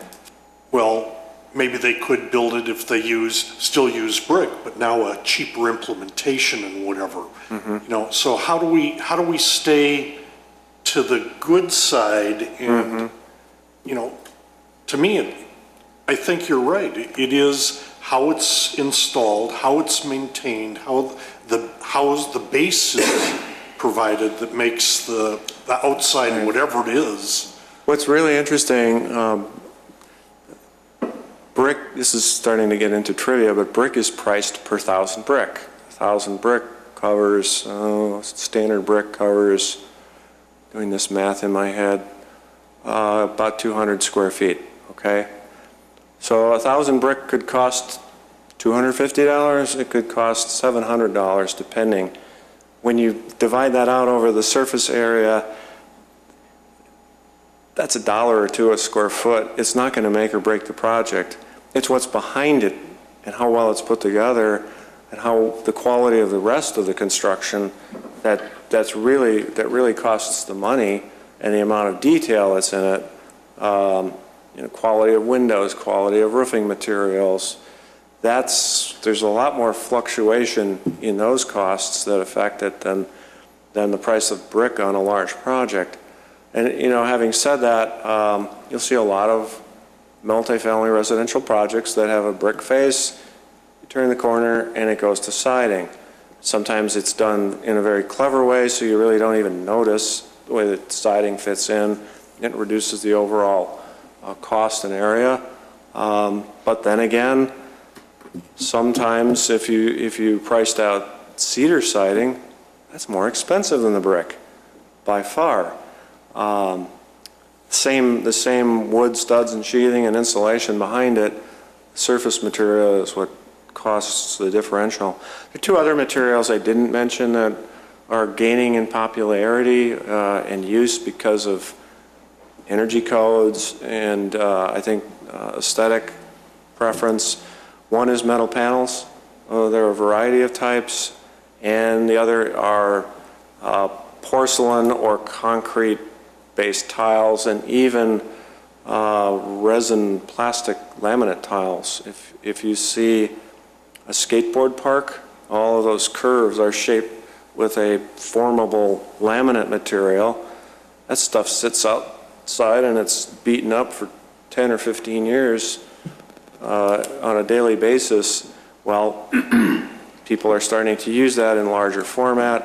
well, maybe they could build it if they still use brick, but now a cheaper implementation and whatever. You know, so how do we stay to the good side? And you know, to me, I think you're right. It is how it's installed, how it's maintained, how the base is provided that makes the outside whatever it is. What's really interesting, brick, this is starting to get into trivia, but brick is priced per 1,000 brick. 1,000 brick covers, standard brick covers, doing this math in my head, about 200 square feet, okay? So 1,000 brick could cost $250, it could cost $700, depending. When you divide that out over the surface area, that's $1 or $2 a square foot. It's not going to make or break the project. It's what's behind it and how well it's put together and how the quality of the rest of the construction that really costs the money, and the amount of detail that's in it. Quality of windows, quality of roofing materials. There's a lot more fluctuation in those costs that affect it than the price of brick on a large project. And, having said that, you'll see a lot of multifamily residential projects that have a brick face. You turn the corner and it goes to siding. Sometimes it's done in a very clever way, so you really don't even notice the way that siding fits in. It reduces the overall cost and area. But then again, sometimes if you priced out cedar siding, that's more expensive than the brick, by far. The same wood studs and sheathing and insulation behind it, surface material is what costs the differential. There are two other materials I didn't mention that are gaining in popularity and use because of energy codes and I think aesthetic preference. One is metal panels. There are a variety of types, and the other are porcelain or concrete-based tiles, and even resin plastic laminate tiles. If you see a skateboard park, all of those curves are shaped with a formable laminate material. That stuff sits outside and it's beaten up for 10 or 15 years on a daily basis. Well, people are starting to use that in larger format,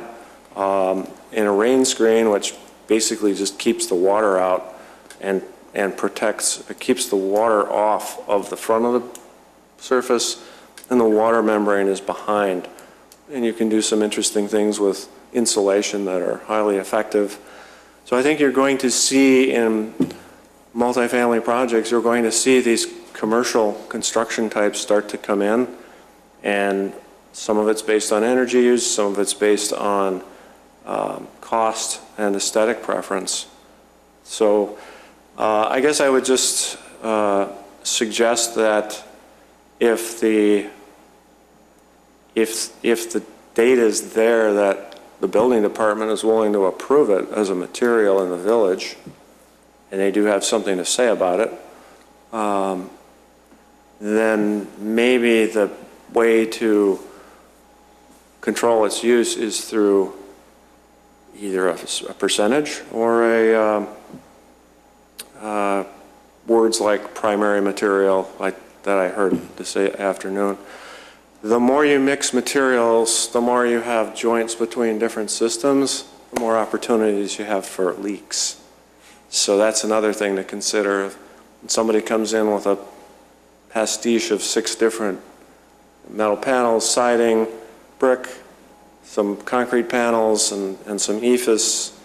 in a rain screen, which basically just keeps the water out and keeps the water off of the front of the surface, and the water membrane is behind. And you can do some interesting things with insulation that are highly effective. So I think you're going to see in multifamily projects, you're going to see these commercial construction types start to come in, and some of it's based on energy use, some of it's based on cost and aesthetic preference. So I guess I would just suggest that if the data is there that the building department is willing to approve it as a material in the village, and they do have something to say about it, then maybe the way to control its use is through either a percentage or words like primary material, like that I heard this afternoon. The more you mix materials, the more you have joints between different systems, the more opportunities you have for leaks. So that's another thing to consider. When somebody comes in with a pastiche of 6 different metal panels, siding, brick, some concrete panels, and some EIFS,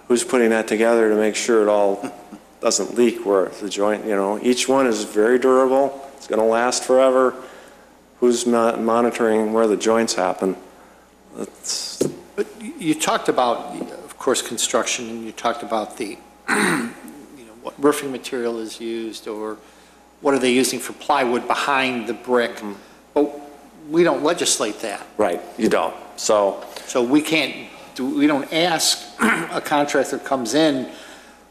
who's putting that together to make sure it all doesn't leak where the joint, each one is very durable. It's going to last forever. Who's monitoring where the joints happen? But you talked about, of course, construction, and you talked about the, what roofing material is used, or what are they using for plywood behind the brick. Mm-hmm. But we don't legislate that. Right, you don't. So we don't ask a contractor comes in,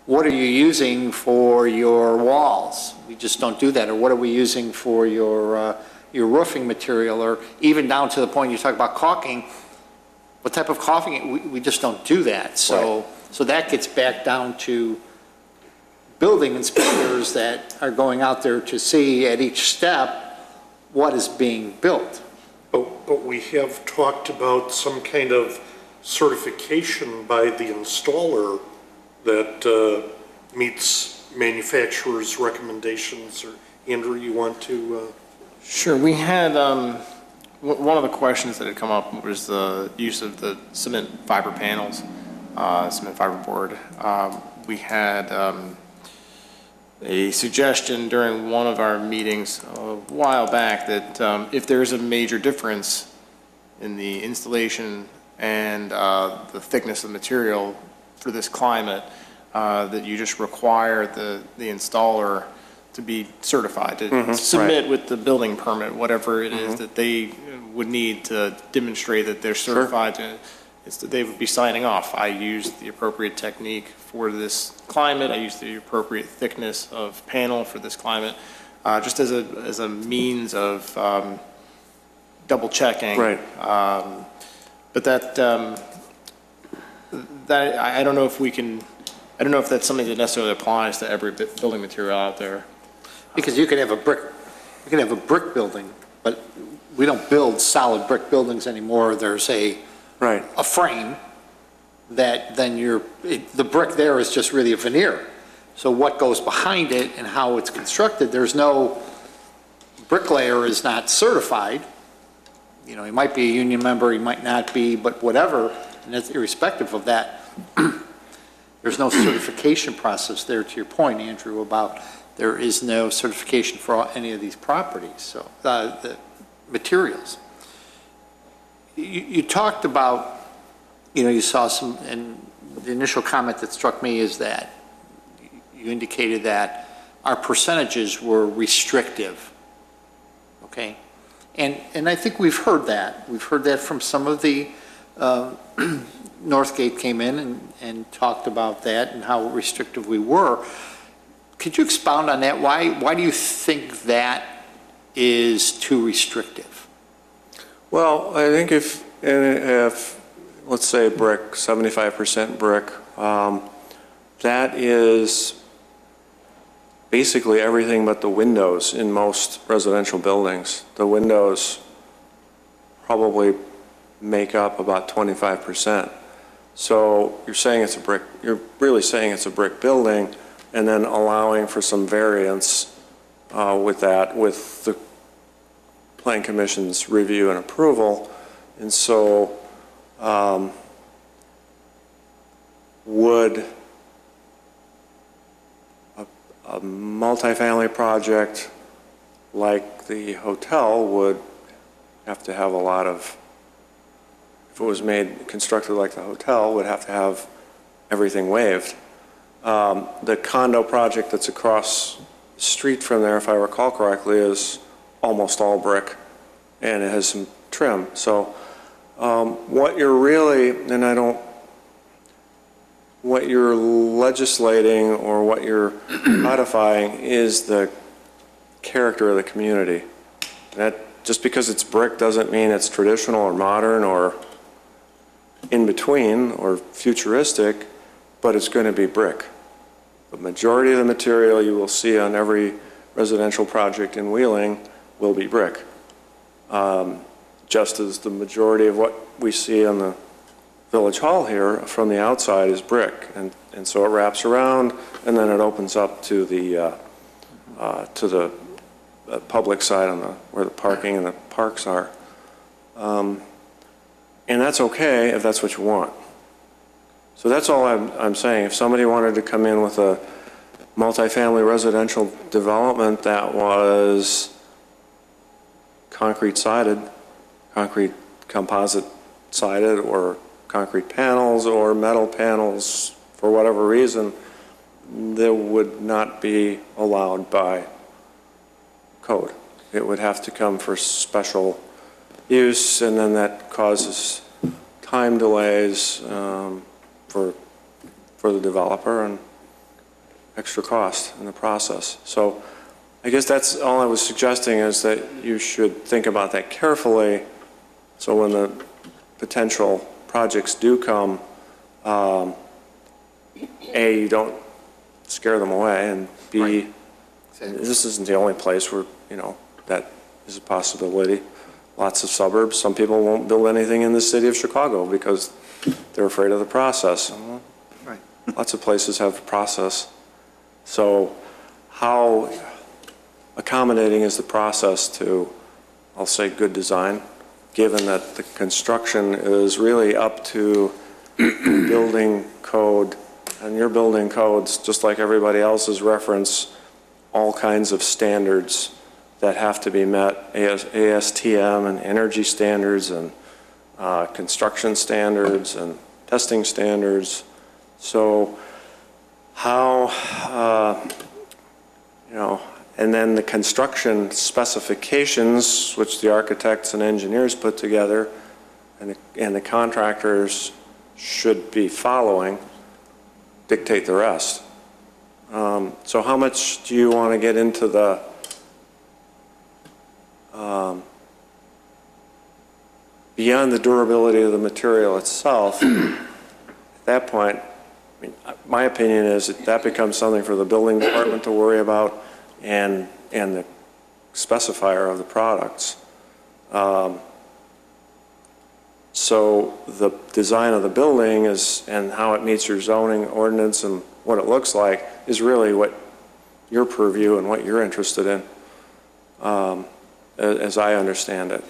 what are you using for your walls? We just don't do that. Or what are we using for your roofing material? Or even down to the point you talk about caulking, what type of caulking? We just don't do that. So that gets back down to building inspectors that are going out there to see at each step what is being built. But we have talked about some kind of certification by the installer that meets manufacturer's recommendations. Or Andrew, you want to? Sure. We had one of the questions that had come up was the use of the cement fiber panels, cement fiber board. We had a suggestion during one of our meetings a while back that if there's a major difference in the installation and the thickness of material for this climate, that you just require the installer to be certified, to submit with the building permit, whatever it is that they would need to demonstrate that they're certified to. It's that they would be signing off. I used the appropriate technique for this climate. I used the appropriate thickness of panel for this climate, just as a means of double checking. Right. But that I don't know if we can. I don't know if that's something that necessarily applies to every building material out there. Because you could have a brick building, but we don't build solid brick buildings anymore. There's a frame that then the brick there is just really a veneer. So what goes behind it and how it's constructed, there's no, bricklayer is not certified. You know, he might be a union member, he might not be, but whatever, and that's irrespective of that. There's no certification process there, to your point, Andrew, about there is no certification for any of these properties, so the materials. You talked about, you know, you saw some, and the initial comment that struck me is that you indicated that our percentages were restrictive, okay? And I think we've heard that. We've heard that from some of the, Northgate came in and talked about that and how restrictive we were. Could you expound on that? Why do you think that is too restrictive? Well, I think if let's say brick, 75% brick, that is basically everything but the windows in most residential buildings. The windows probably make up about 25%. So you're saying it's a brick, you're really saying it's a brick building, and then allowing for some variance with that, with the Plan Commission's review and approval. And so would a multifamily project like the hotel would have to have a lot of, if it was constructed like the hotel, would have to have everything waived. The condo project that's across the street from there, if I recall correctly, is almost all brick, and it has some trim. So what you're really, what you're legislating or what you're codifying is the character of the community. That just because it's brick doesn't mean it's traditional or modern or in between or futuristic, but it's going to be brick. The majority of the material you will see on every residential project in Wheeling will be brick, just as the majority of what we see on the Village Hall here from the outside is brick, and so it wraps around and then it opens up to the public side on where the parking and the parks are, and that's okay if that's what you want. So that's all I'm saying. If somebody wanted to come in with a multifamily residential development that was concrete sided, concrete composite sided, or concrete panels or metal panels, for whatever reason, that would not be allowed by code. It would have to come for special use, and then that causes time delays for the developer and extra cost in the process. So I guess that's all I was suggesting, is that you should think about that carefully, so when the potential projects do come, A, you don't scare them away, and B, Right. this isn't the only place where, that is a possibility. Lots of suburbs, some people won't build anything in the city of Chicago because they're afraid of the process. Right. Lots of places have a process. So how accommodating is the process to, I'll say, good design, given that the construction is really up to building code, and your building codes, just like everybody else's, reference all kinds of standards that have to be met, ASTM and energy standards and construction standards and testing standards. So how, and then the construction specifications, which the architects and engineers put together and the contractors should be following, dictate the rest. So how much do you want to get into the beyond the durability of the material itself? At that point, I mean, my opinion is that becomes something for the building department to worry about and the specifier of the products. So the design of the building is, and how it meets your zoning ordinance and what it looks like is really what your purview and what you're interested in, as I understand it.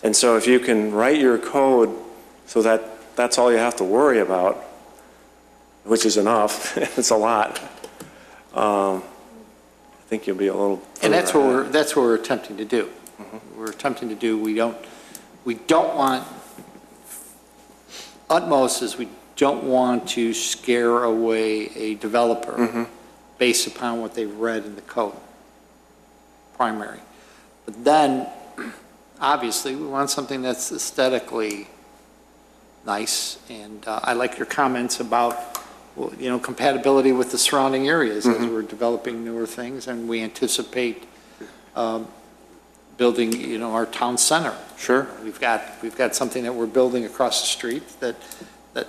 And so if you can write your code so that that's all you have to worry about, which is enough, it's a lot, I think you'll be a little. And that's what we're attempting to do. We're attempting to do, we don't want, utmost is we don't want to scare away a developer based upon what they've read in the code, primary. But then, obviously, we want something that's aesthetically nice, and I like your comments about, well, compatibility with the surrounding areas as we're developing newer things, and we anticipate building, our town center. Sure. We've got something that we're building across the street that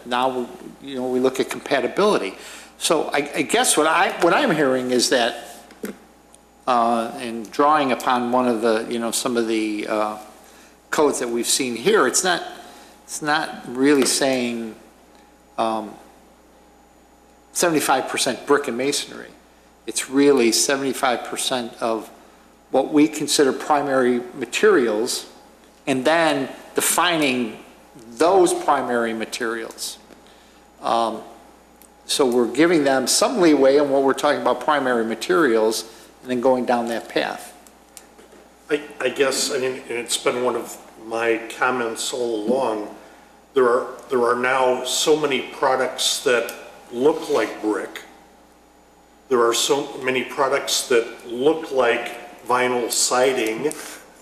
now, we look at compatibility. So I guess what I'm hearing is that, and drawing upon one of the, some of the codes that we've seen here, it's not really saying 75% brick and masonry. It's really 75% of what we consider primary materials, and then defining those primary materials. So we're giving them some leeway in what we're talking about primary materials, and then going down that path. I guess, and it's been one of my comments all along, there are now so many products that look like brick. There are so many products that look like vinyl siding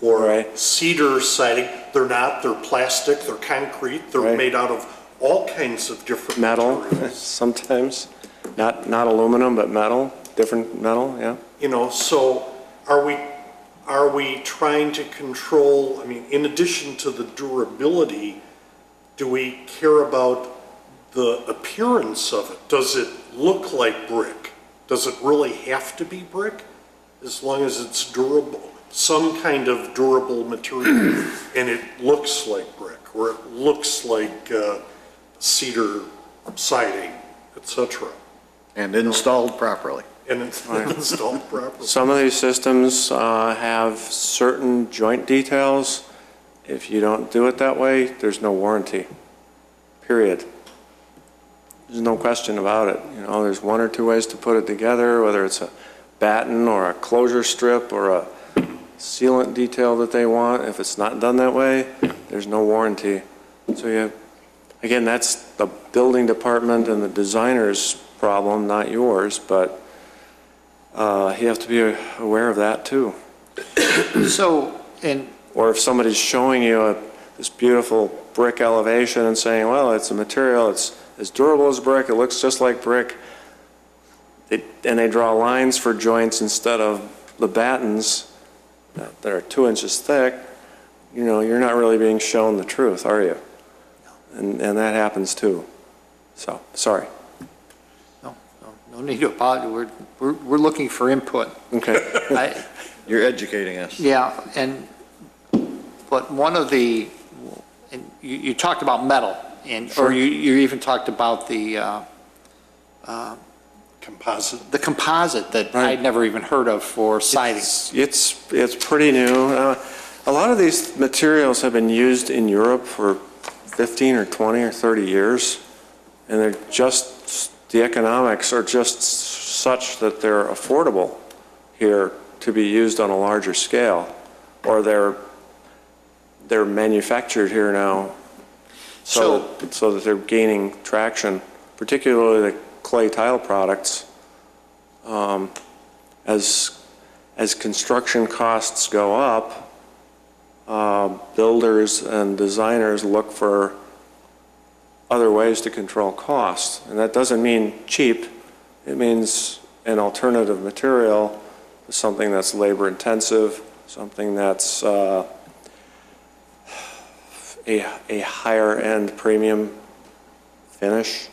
or cedar siding. They're not, they're plastic, they're concrete, they're made out of all kinds of different Metal, materials. sometimes, not aluminum, but metal, different metal, yeah. So are we trying to control, in addition to the durability, do we care about the appearance of it? Does it look like brick? Does it really have to be brick? As long as it's durable, some kind of durable material, and it looks like brick, or it looks like cedar siding, etc. And installed properly. And it's installed properly. Some of these systems have certain joint details. If you don't do it that way, there's no warranty, period. There's no question about it. There's one or two ways to put it together, whether it's a batten or a closure strip or a sealant detail that they want. If it's not done that way, there's no warranty. So again, that's the building department and the designer's problem, not yours, but you have to be aware of that too. Or if somebody's showing you this beautiful brick elevation and saying, well, it's a material, it's as durable as brick, it looks just like brick, and they draw lines for joints instead of the battens that are 2 inches thick, you're not really being shown the truth, are you? And that happens too. So, sorry. No need to apologize. We're looking for input. Okay. You're educating us. Yeah, but one of the, and you talked about metal, or you even talked about the Composite. the composite that I'd never even heard of for siding. It's pretty new. A lot of these materials have been used in Europe for 15 or 20 or 30 years, and the economics are just such that they're affordable here to be used on a larger scale, or they're manufactured here now so that they're gaining traction, particularly the clay tile products. As construction costs go up, builders and designers look for other ways to control costs. And that doesn't mean cheap. It means an alternative material, something that's labor intensive, something that's a higher end premium finish.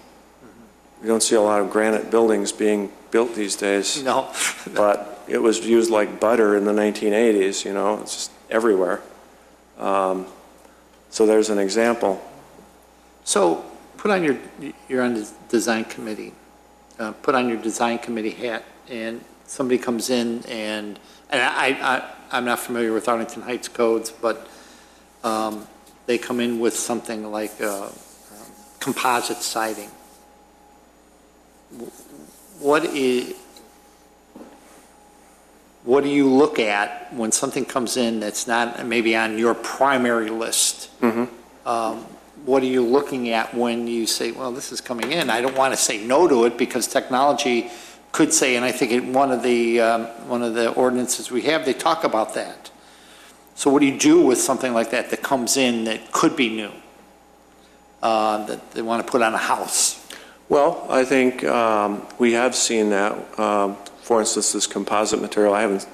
We don't see a lot of granite buildings being built these days. No. But it was used like butter in the 1980s, you know, it's just everywhere. So there's an example. So put on you're on the design committee, put on your design committee hat, and somebody comes in and I'm not familiar with Arlington Heights codes, but they come in with something like composite siding. What do you look at when something comes in that's not maybe on your primary list? What are you looking at when you say, well, this is coming in? I don't want to say no to it because technology could say, and I think in one of the ordinances we have, they talk about that. So what do you do with something like that that comes in that could be new, that they want to put on a house? Well, I think we have seen that. For instance, this composite material, I've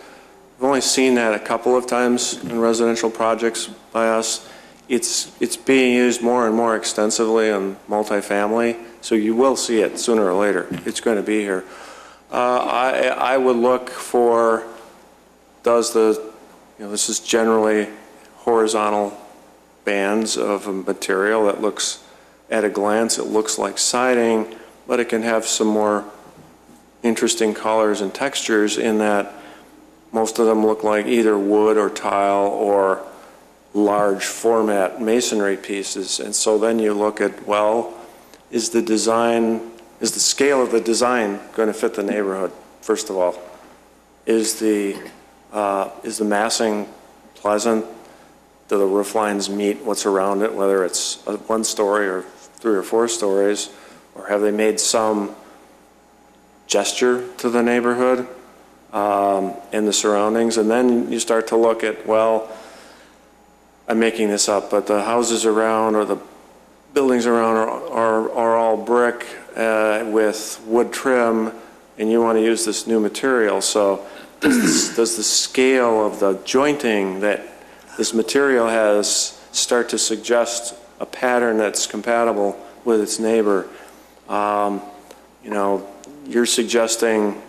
only seen that a couple of times in residential projects by us. It's being used more and more extensively in multifamily, so you will see it sooner or later. It's going to be here. I would look for, this is generally horizontal bands of a material that looks, at a glance, it looks like siding, but it can have some more interesting colors and textures in that most of them look like either wood or tile or large format masonry pieces. And so then you look at, well, is the scale of the design going to fit the neighborhood, first of all? Is the massing pleasant? Do the roof lines meet what's around it, whether it's one story or 3 or 4 stories? Or have they made some gesture to the neighborhood and the surroundings? And then you start to look at, well, I'm making this up, but the houses around or the buildings around are all brick with wood trim, and you want to use this new material. So does the scale of the jointing that this material has start to suggest a pattern that's compatible with its neighbor? You're suggesting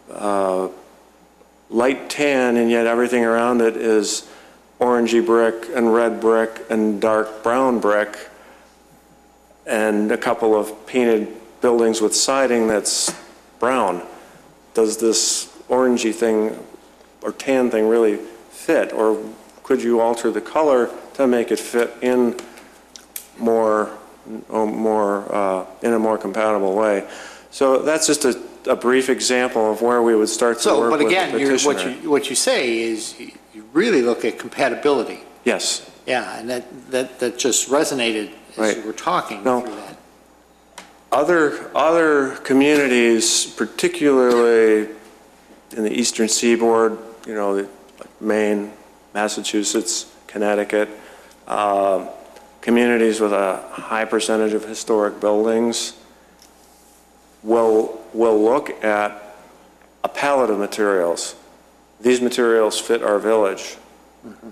light tan, and yet everything around it is orangey brick and red brick and dark brown brick, and a couple of painted buildings with siding that's brown. Does this orangey thing or tan thing really fit, or could you alter the color to make it fit in in a more compatible way? So that's just a brief example of where we would start to work with the petitioner. But again, what you say is you really look at compatibility. Yes. Yeah, and that just resonated as you were talking through that. Other communities, particularly in the eastern seaboard, like Maine, Massachusetts, Connecticut, communities with a high percentage of historic buildings will look at a palette of materials. These materials fit our village.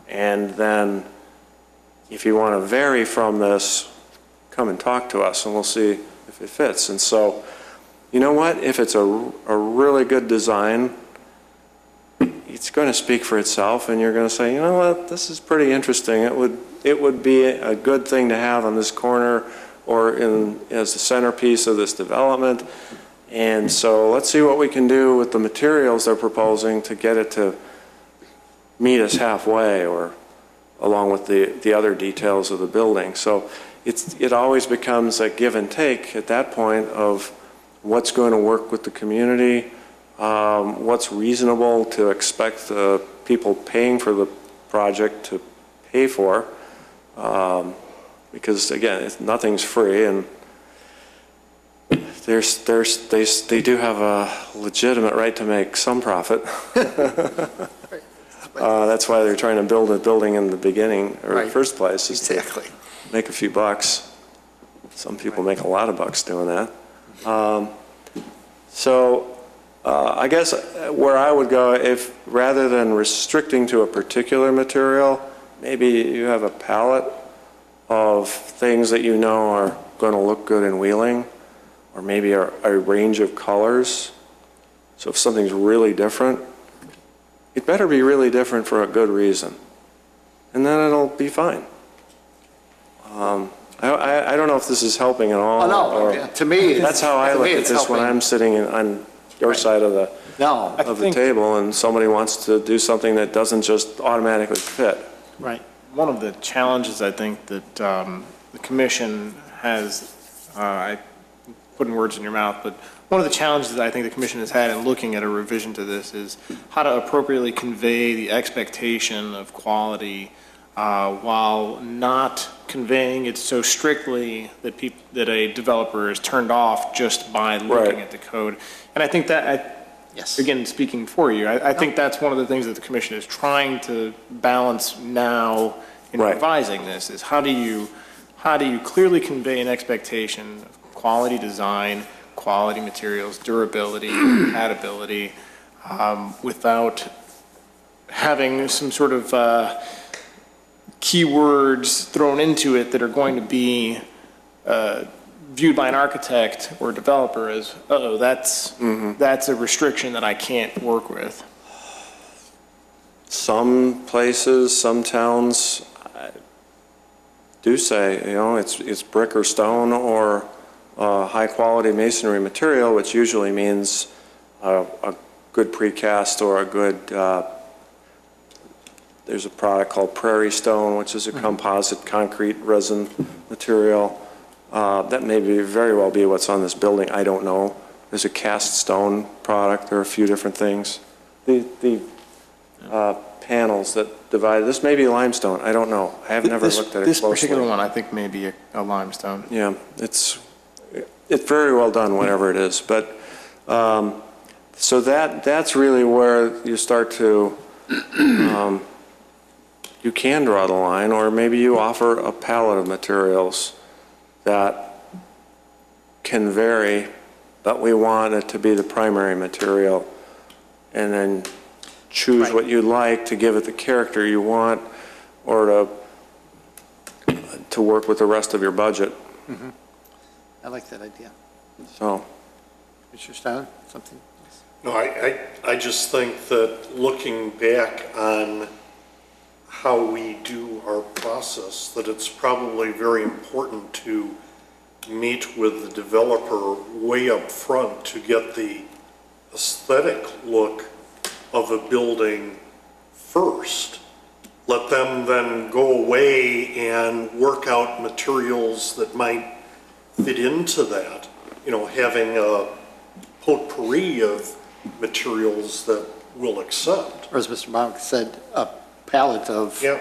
And then if you want to vary from this, come and talk to us and we'll see if it fits. And so, you know what? If it's a really good design, it's going to speak for itself, and you're going to say, you know what, this is pretty interesting. It would be a good thing to have on this corner or as the centerpiece of this development. And so let's see what we can do with the materials they're proposing to get it to meet us halfway, or along with the other details of the building. So it always becomes a give and take at that point of what's going to work with the community, what's reasonable to expect the people paying for the project to pay for. Because again, nothing's free, and they do have a legitimate right to make some profit. That's why they're trying to build a building in the beginning, or in Right. the first place, is to Exactly. make a few bucks. Some people make a lot of bucks doing that. I guess where I would go, if rather than restricting to a particular material, maybe you have a palette of things that you know are going to look good in wheeling, or maybe a range of colors. So if something's really different, it better be really different for a good reason, and then it'll be fine. I don't know if this is helping at all. Oh, no, or- yeah, to me, That's how I to look me, at it's this when helping. I'm sitting on your side of the No, table, and somebody wants to do something that doesn't just automatically fit. right. One of the challenges I think that the commission has, I put in words in your mouth, but one of the challenges I think the commission has had in looking at a revision to this is how to appropriately convey the expectation of quality while not conveying it so strictly that that a developer is turned off just by looking Right. at the code. And I think that, Yes. again, speaking for you, I think that's one of the things that the commission is trying to balance now in Right. revising this, is how do you clearly convey an expectation of quality design, quality materials, durability, compatibility, without having some sort of keywords thrown into it that are going to be viewed by an architect or developer as, uh-oh, that's a restriction that I can't work with. Some places, some towns do say, it's brick or stone or high-quality masonry material, which usually means a good precast or a good, there's a product called Prairie Stone, which is a composite concrete resin material. That may very well be what's on this building, I don't know. There's a cast stone product, there are a few different things. The panels that divide, this may be limestone, I don't know. I have never looked at it closely. This particular one, I think, may be a limestone. Yeah, it's very well done, whatever it is. But, so that's really where you start to, you can draw the line, or maybe you offer a palette of materials that can vary, but we want it to be the primary material, and then choose Right. what you like to give it the character you want, or to work with the rest of your budget. I like that idea. So, Mr. Stein, something? No, I just think that looking back on how we do our process, that it's probably very important to meet with the developer way up front to get the aesthetic look of a building first. Let them then go away and work out materials that might fit into that. Having a potpourri of materials that we'll accept. Or as Mr. Baum said, a palette of, Yeah.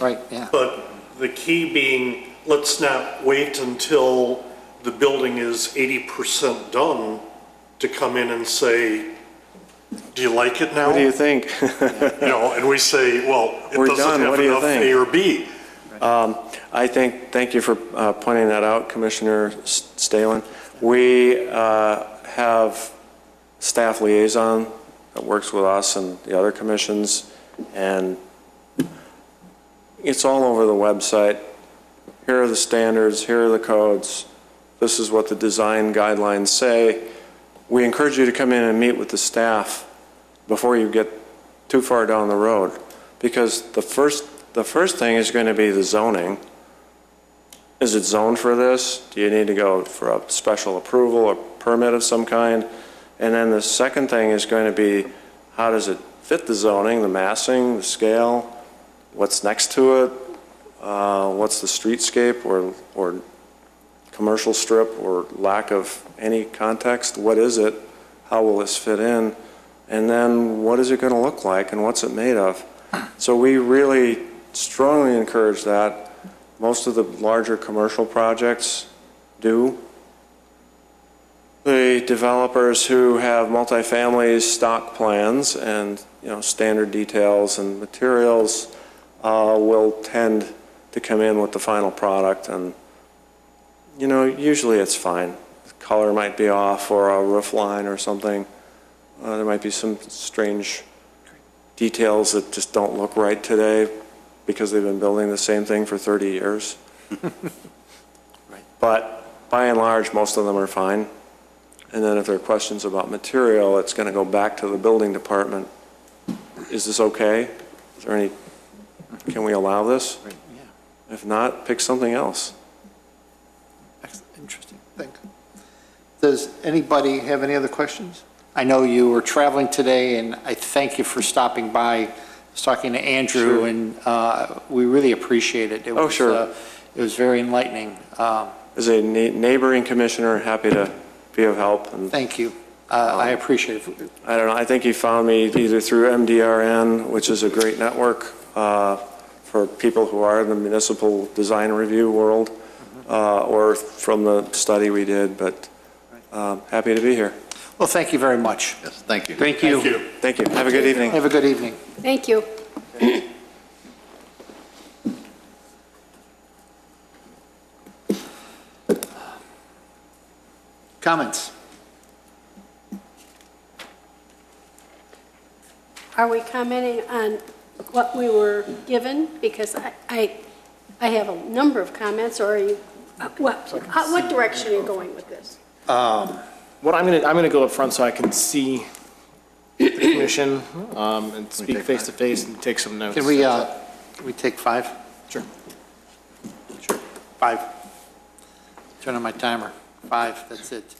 right, yeah. But the key being, let's not wait until the building is 80% done to come in and say, do you like it now? what do you think? And we say, well, it We're doesn't done. have What do you enough think? A or B. Thank you for pointing that out, Commissioner Stalen. We have staff liaison that works with us and the other commissions, and it's all over the website. Here are the standards, here are the codes, this is what the design guidelines say. We encourage you to come in and meet with the staff before you get too far down the road, because the first thing is going to be the zoning. Is it zoned for this? Do you need to go for a special approval or permit of some kind? And then the second thing is going to be, how does it fit the zoning, the massing, the scale, what's next to it, what's the streetscape or commercial strip or lack of any context? What is it? How will this fit in? And then what is it going to look like and what's it made of? So we really strongly encourage that. Most of the larger commercial projects do. The developers who have multifamily stock plans and, standard details and materials will tend to come in with the final product, and, usually it's fine. The color might be off or a roof line or something. There might be some strange details that just don't look right today because they've been building the same thing for 30 years. But by and large, most of them are fine. And then if there are questions about material, it's going to go back to the building department. Is this okay? Is there any, can we allow this? If not, pick something else. Excellent. Interesting. Thank you. Does anybody have any other questions? I know you were traveling today, and I thank you for stopping by. I was talking to Andrew, Sure. and we really appreciate it. Sure. It was very enlightening. As a neighboring commissioner, happy to be of help. And Thank you. I appreciate it. I don't know, I think he found me either through MDRN, which is a great network for people who are in the municipal design review world, or from the study we did, but happy to be here. Well, thank you very much. Yes, thank you. Thank you. Thank you. Have a good evening. Have a good evening. Thank you. Comments? Are we commenting on what we were given? Because I have a number of comments, or are you, what direction are you going with this? What I'm gonna go up front so I can see the commission, and speak face to face and take some notes. Can we take 5? Sure. Sure. 5. Turn on my timer. 5, that's it.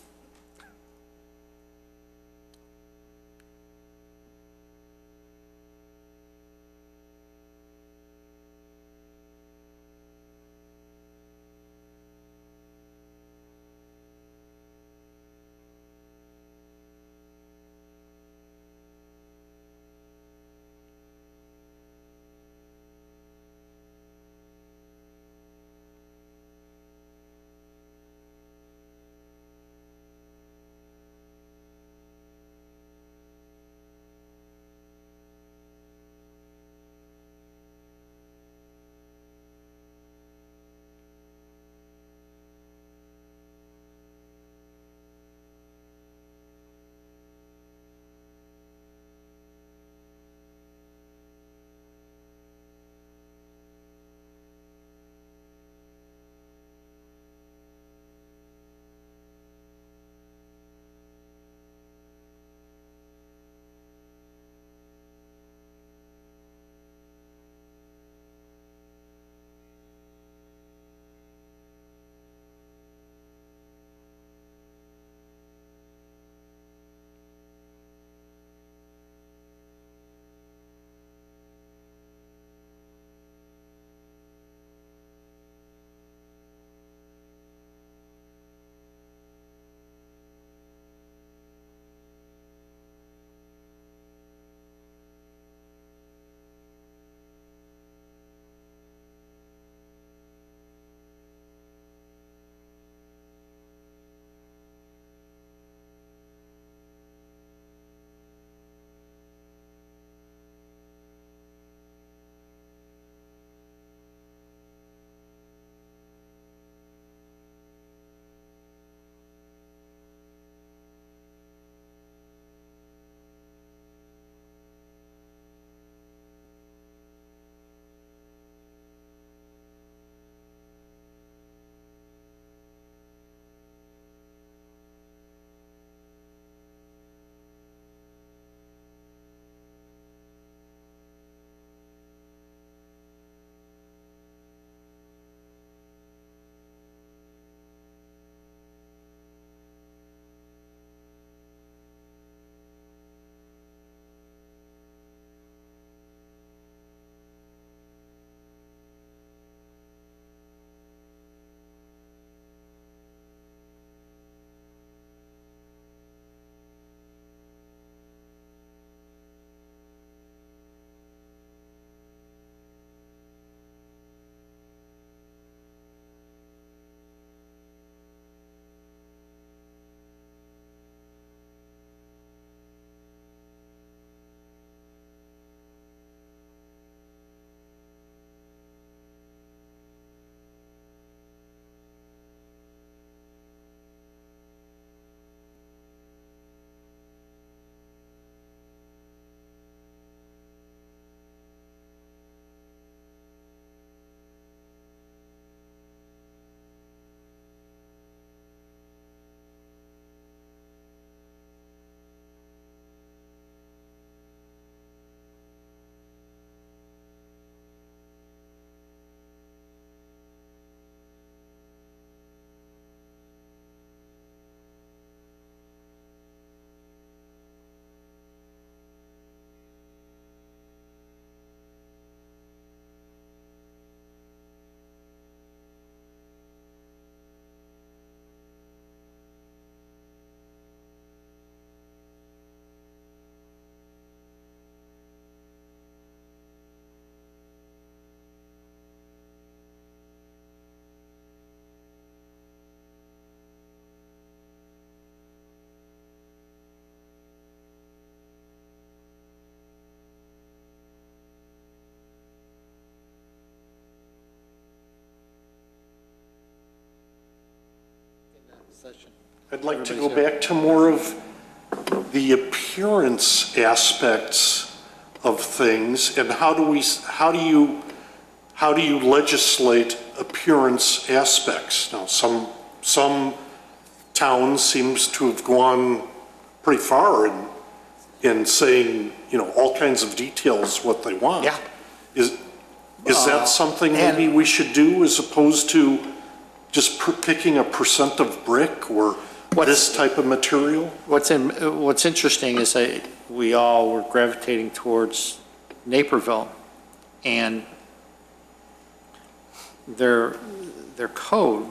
session. I'd like to go back to more of the appearance aspects of things, and how do you legislate appearance aspects? Now, some towns seems to have gone pretty far in saying, you know, all kinds of details what they want. Yeah. Is that something maybe we should do as opposed to just picking a percent of brick or this type of material? What's interesting is we all were gravitating towards Naperville, and their code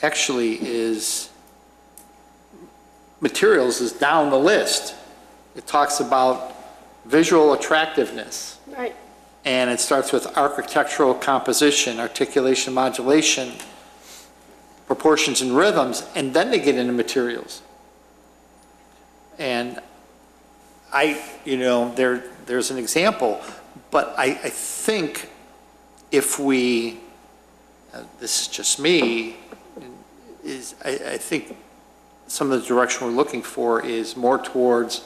actually is, materials is down the list. It talks about visual attractiveness. Right. And it starts with architectural composition, articulation, modulation, proportions and rhythms, and then they get into materials. And there's an example, but I think if we, this is just me, I think some of the direction we're looking for is more towards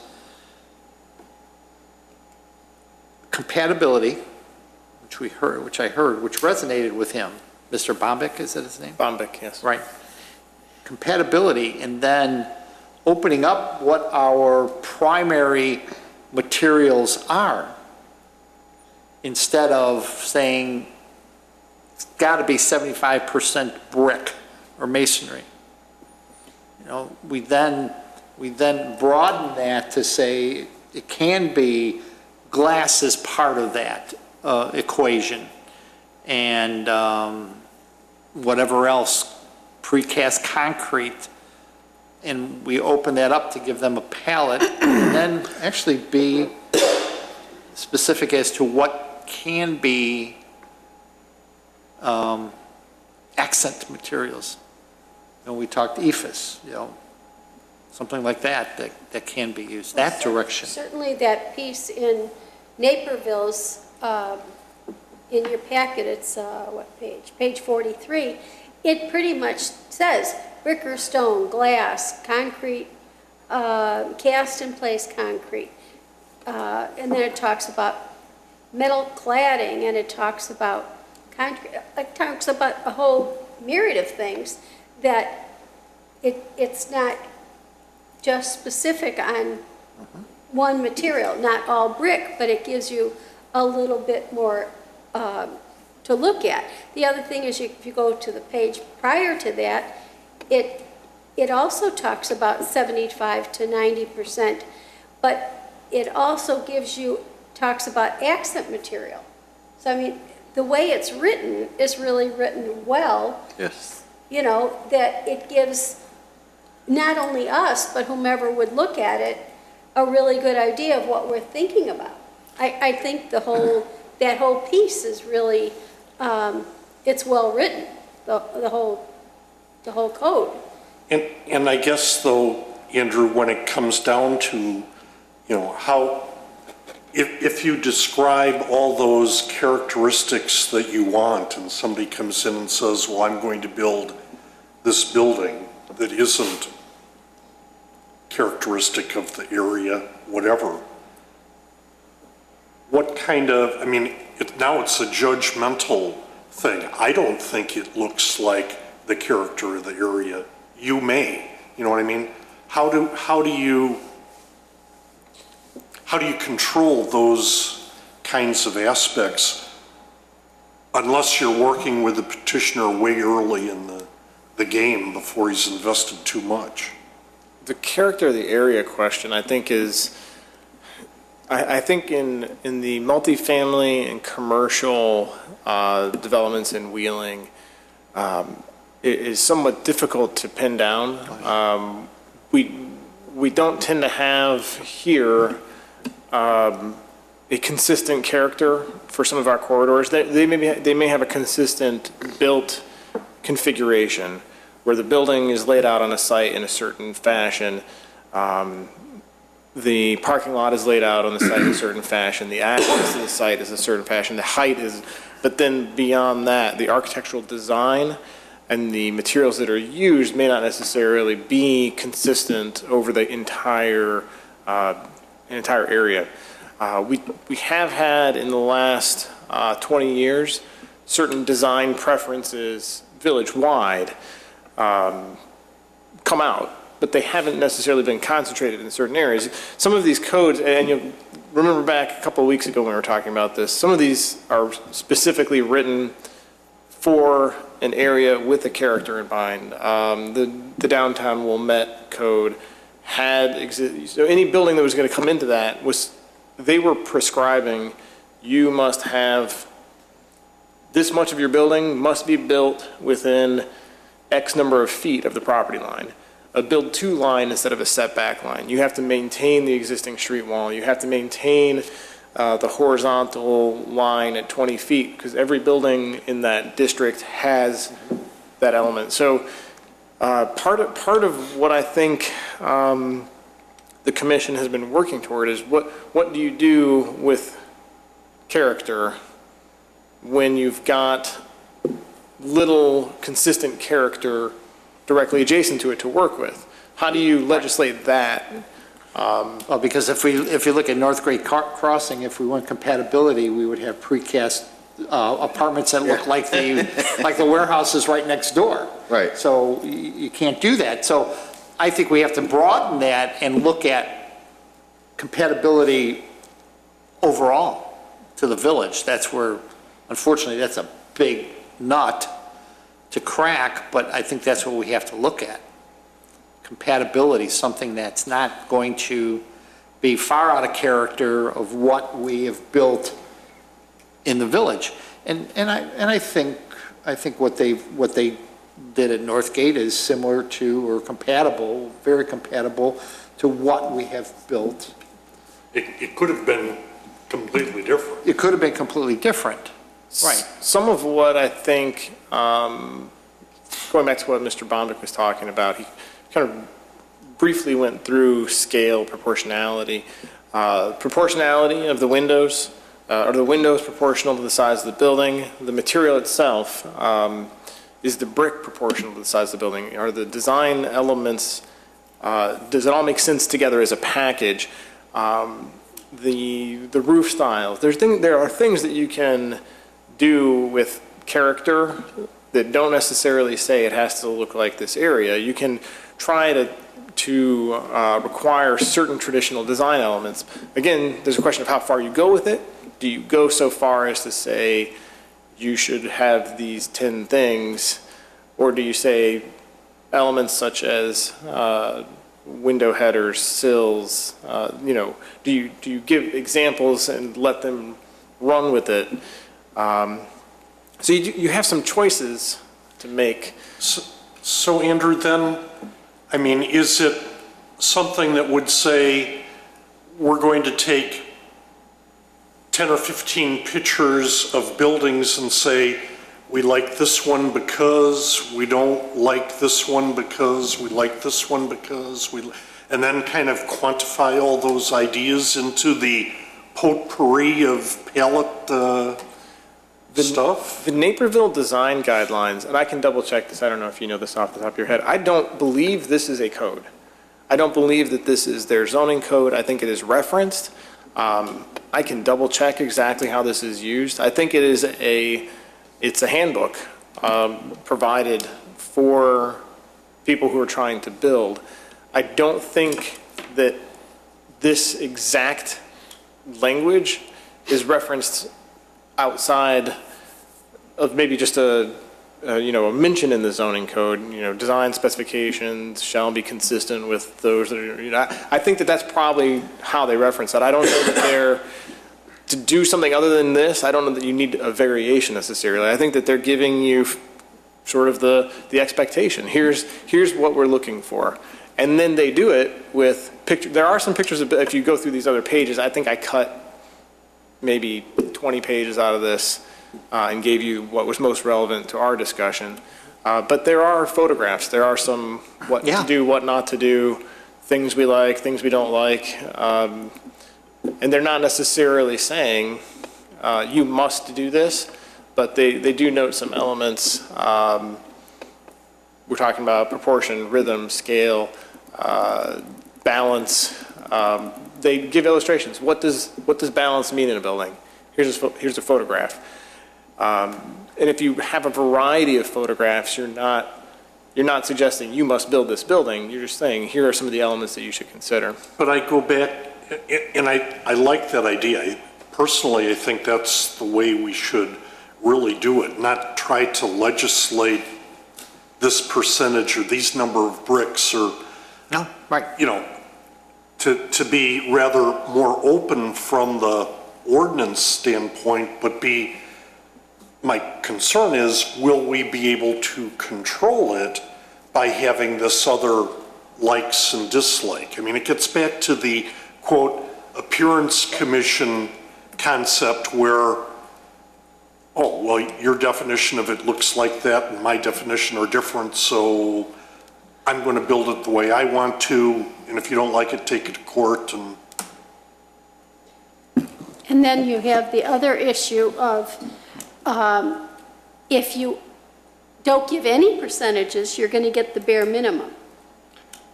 compatibility, which I heard, which resonated with him. Mr. Bombic, is that his name? Bombic, yes. Right. Compatibility, and then opening up what our primary materials are, instead of saying it's got to be 75% brick or masonry. You know, we then broaden that to say it can be glass as part of that equation, and whatever else, precast concrete, and we open that up to give them a palette, and then actually be specific as to what can be accent materials. You know, we talked EIFS, you know, something like that can be used, that direction. Certainly that piece in Naperville's, in your packet, it's, what page? Page 43. It pretty much says brick or stone, glass, concrete, cast-in-place concrete. And then it talks about metal cladding, and it talks about concrete, it talks about a whole myriad of things that it's not just specific on one material, not all brick, but it gives you a little bit more to look at. The other thing is, if you go to the page prior to that, it also talks about 75 to 90%, but it also talks about accent material. So, I mean, the way it's written is really written well. Yes. You know, that it gives not only us, but whomever would look at it, a really good idea of what we're thinking about. I think that whole piece is really, it's well written, the whole code. And I guess though, Andrew, when it comes down to, you know, how, if you describe all those characteristics that you want, and somebody comes in and says, well, I'm going to build this building that isn't characteristic of the area, whatever, what kind of, I mean, now it's a judgmental thing. I don't think it looks like the character of the area. You may, you know what I mean? How do you control those kinds of aspects unless you're working with the petitioner way early in the game before he's invested too much? The character of the area question, I think, is, I think in the multifamily and commercial developments in Wheeling, it is somewhat difficult to pin down. We don't tend to have here a consistent character for some of our corridors. They may have a consistent built configuration where the building is laid out on a site in a certain fashion. The parking lot is laid out on the site in a certain fashion. The access to the site is a certain fashion. The height is, but then beyond that, the architectural design and the materials that are used may not necessarily be consistent over the entire area. We have had in the last 20 years certain design preferences village-wide come out, but they haven't necessarily been concentrated in certain areas. Some of these codes, and you'll remember back a couple of weeks ago when we were talking about this, some of these are specifically written for an area with a character in mind. The downtown Wilmette code had, so any building that was going to come into that they were prescribing you must have this much of your building must be built within X number of feet of the property line. A build to line instead of a setback line. You have to maintain the existing street wall. You have to maintain the horizontal line at 20 feet because every building in that district has that element. So part of what I think the commission has been working toward is what do you do with character when you've got little consistent character directly adjacent to it to work with? How do you legislate that? Well, because if you look at North Great Crossing, if we want compatibility, we would have precast apartments that look like the warehouses right next door. Right. So you can't do that. So I think we have to broaden that and look at compatibility overall to the village. That's where, unfortunately, that's a big nut to crack, but I think that's what we have to look at. Compatibility, something that's not going to be far out of character of what we have built in the village. And I think what they did at Northgate is similar to or compatible, very compatible to what we have built. It could have been completely different. It could have been completely different. Right. Some of what I think, going back to what Mr. Bombick was talking about, he kind of briefly went through scale proportionality. Proportionality of the windows, are the windows proportional to the size of the building? The material itself, is the brick proportional to the size of the building? Are the design elements, does it all make sense together as a package? The roof styles, there are things that you can do with character that don't necessarily say it has to look like this area. You can try to require certain traditional design elements. Again, there's a question of how far you go with it. Do you go so far as to say you should have these 10 things, or do you say elements such as window headers, sills, do you give examples and let them run with it? So you have some choices to make. So Andrew, then, I mean, is it something that would say we're going to take 10 or 15 pictures of buildings and say, we like this one because we don't like this one because we like this one because and then kind of quantify all those ideas into the potpourri of palette stuff? The Naperville design guidelines, and I can double check this, I don't know if you know this off the top of your head, I don't believe this is a code. I don't believe that this is their zoning code. I think it is referenced. I can double check exactly how this is used. I think it's a handbook provided for people who are trying to build. I don't think that this exact language is referenced outside of maybe just a mention in the zoning code. Design specifications shall be consistent with those that are, I think that that's probably how they reference that. I don't know that they're, to do something other than this, I don't know that you need a variation necessarily. I think that they're giving you sort of the expectation. Here's what we're looking for. And then they do it with pictures. There are some pictures, if you go through these other pages, I think I cut maybe 20 pages out of this and gave you what was most relevant to our discussion. But there are photographs. There are some what to do, what not to do, things we like, things we don't like. And they're not necessarily saying you must do this, but they do note some elements we're talking about proportion, rhythm, scale, balance. They give illustrations. What does balance mean in a building? Here's a photograph. And if you have a variety of photographs, you're not suggesting you must build this building. You're just saying, here are some of the elements that you should consider. But I go back, and I like that idea. Personally, I think that's the way we should really do it, not try to legislate this percentage or these number of bricks or, No, right. you know, to be rather more open from the ordinance standpoint, but my concern is, will we be able to control it by having this other likes and dislike? I mean, it gets back to the, quote, appearance commission concept where, oh, well, your definition of it looks like that and my definition are different, so I'm going to build it the way I want to, and if you don't like it, take it to court. And then you have the other issue of, if you don't give any percentages, you're going to get the bare minimum.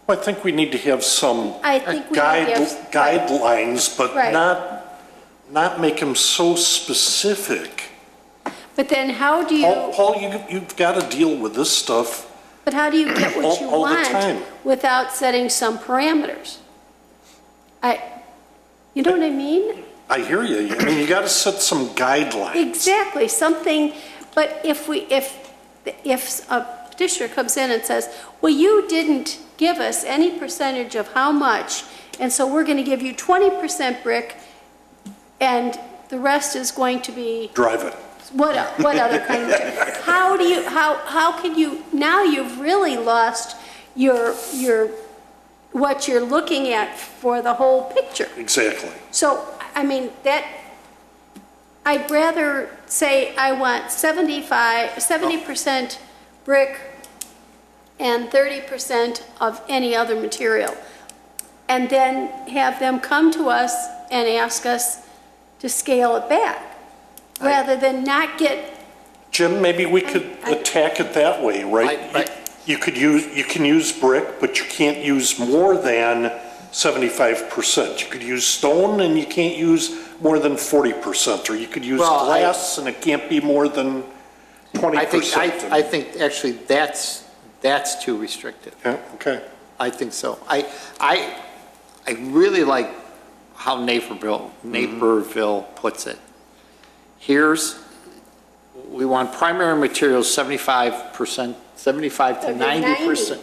I think we need to have some I think we have- guidelines, but Right. not make them so specific. But then how do you, Paul, you've got to deal with this stuff. but how do you get what you all the want time. without setting some parameters? You know what I mean? I hear you. I mean, you got to set some guidelines. Exactly, something, but if a petitioner comes in and says, well, you didn't give us any percentage of how much, and so we're going to give you 20% brick, and the rest is going to be, Drive it. what other kind of, how can you, now you've really lost your, what you're looking at for the whole picture. Exactly. So, I mean, I'd rather say I want 70% brick and 30% of any other material. And then have them come to us and ask us to scale it back, rather than not get. Jim, maybe we could attack it that way, right? You can use brick, but you can't use more than 75%. You could use stone and you can't use more than 40%, or you could use glass and it can't be more than 20%. I think actually that's too restrictive. Yeah, okay. I think so. I really like how Naperville puts it. We want primary materials 75%, 75 to 90%.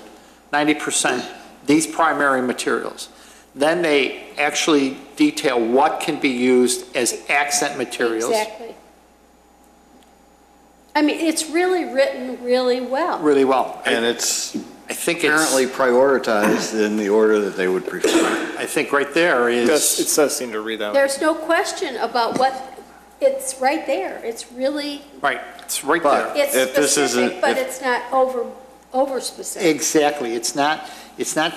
90%, these primary materials. Then they actually detail what can be used as accent materials. Exactly. I mean, it's really written really well. Really well. And it's I think apparently prioritized in the order that they would prefer. I think right there It is, does seem to read that. There's no question about it's right there. It's really, right, it's right But- there. it's If this specific, isn't- but if- it's not over specific. Exactly. It's not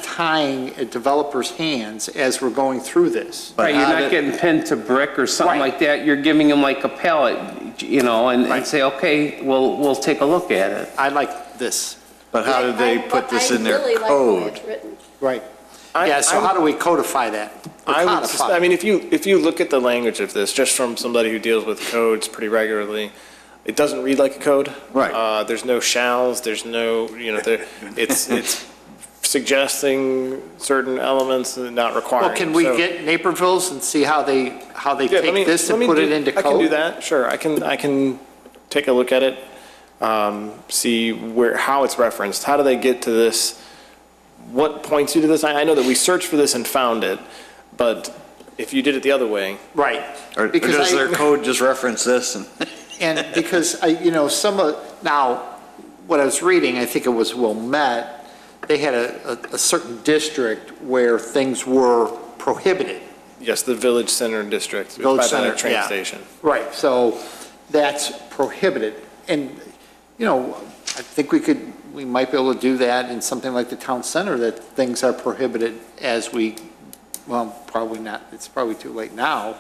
tying a developer's hands as we're going through this. But Right, you're how not did- getting pinned to brick or something Right. like that. You're giving them like a pallet, and say, okay, we'll take a look at it. I like this. But how did they put this in their I really like the way code? it's written. Right. Yeah, so how do we codify that? Or codify? I mean, if you look at the language of this, just from somebody who deals with codes pretty regularly, it doesn't read like a code. Right. There's no shalls, there's no, it's suggesting certain elements and not requiring. Well, can we So- get Naperville's and see how they Yeah, take this and put it into code? I can do that, sure. I can take a look at it, see how it's referenced. How do they get to this? What points you to this? I know that we searched for this and found it, but if you did it the other way. Right. Or Because does I- their code just reference this? And because, now, what I was reading, I think it was Wilmette, they had a certain district where things were prohibited. Yes, the Village Center District, Village by Center, the train yeah. station. Right, so that's prohibited. And, I think we might be able to do that in something like the town center, that things are prohibited probably not, it's probably too late now.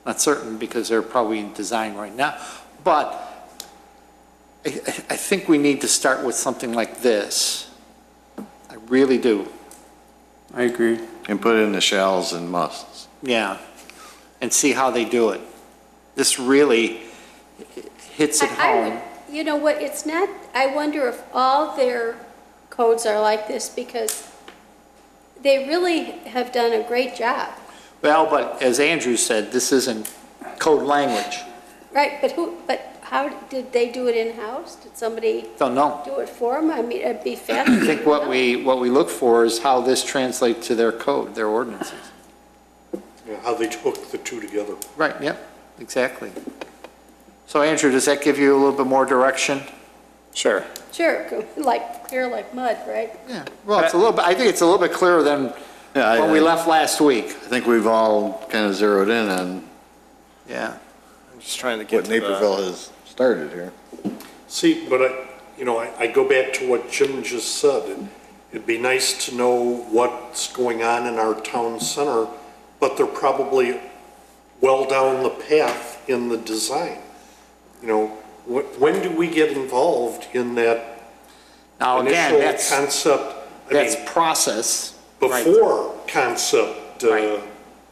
Not certain, because they're probably in design right now. But I think we need to start with something like this. I really do. I agree. And put in the shalls and musts. Yeah. And see how they do it. This really hits it I would, home. you know what, it's not, I wonder if all their codes are like this, because they really have done a great job. Well, but as Andrew said, this isn't code language. Right, but how, did they do it in-house? Did somebody Don't know. do it for them? I mean, it'd be I fascinating. think what we look for is how this translates to their code, their ordinances. How they hook the two together. Right, yep, exactly. So Andrew, does that give you a little bit more direction? Sure. Sure, like, clear like mud, right? Yeah. Well, it's a little bit, I think it's a little bit clearer than Yeah, when we left last week. I think we've all kind of zeroed in on Yeah. I'm just trying to get what to the- Naperville has started here. See, but I go back to what Jim just said. It'd be nice to know what's going on in our town center, but they're probably well down the path in the design. When do we get involved in that Now, again, initial concept? I that's mean, process. Right. before concept, Right.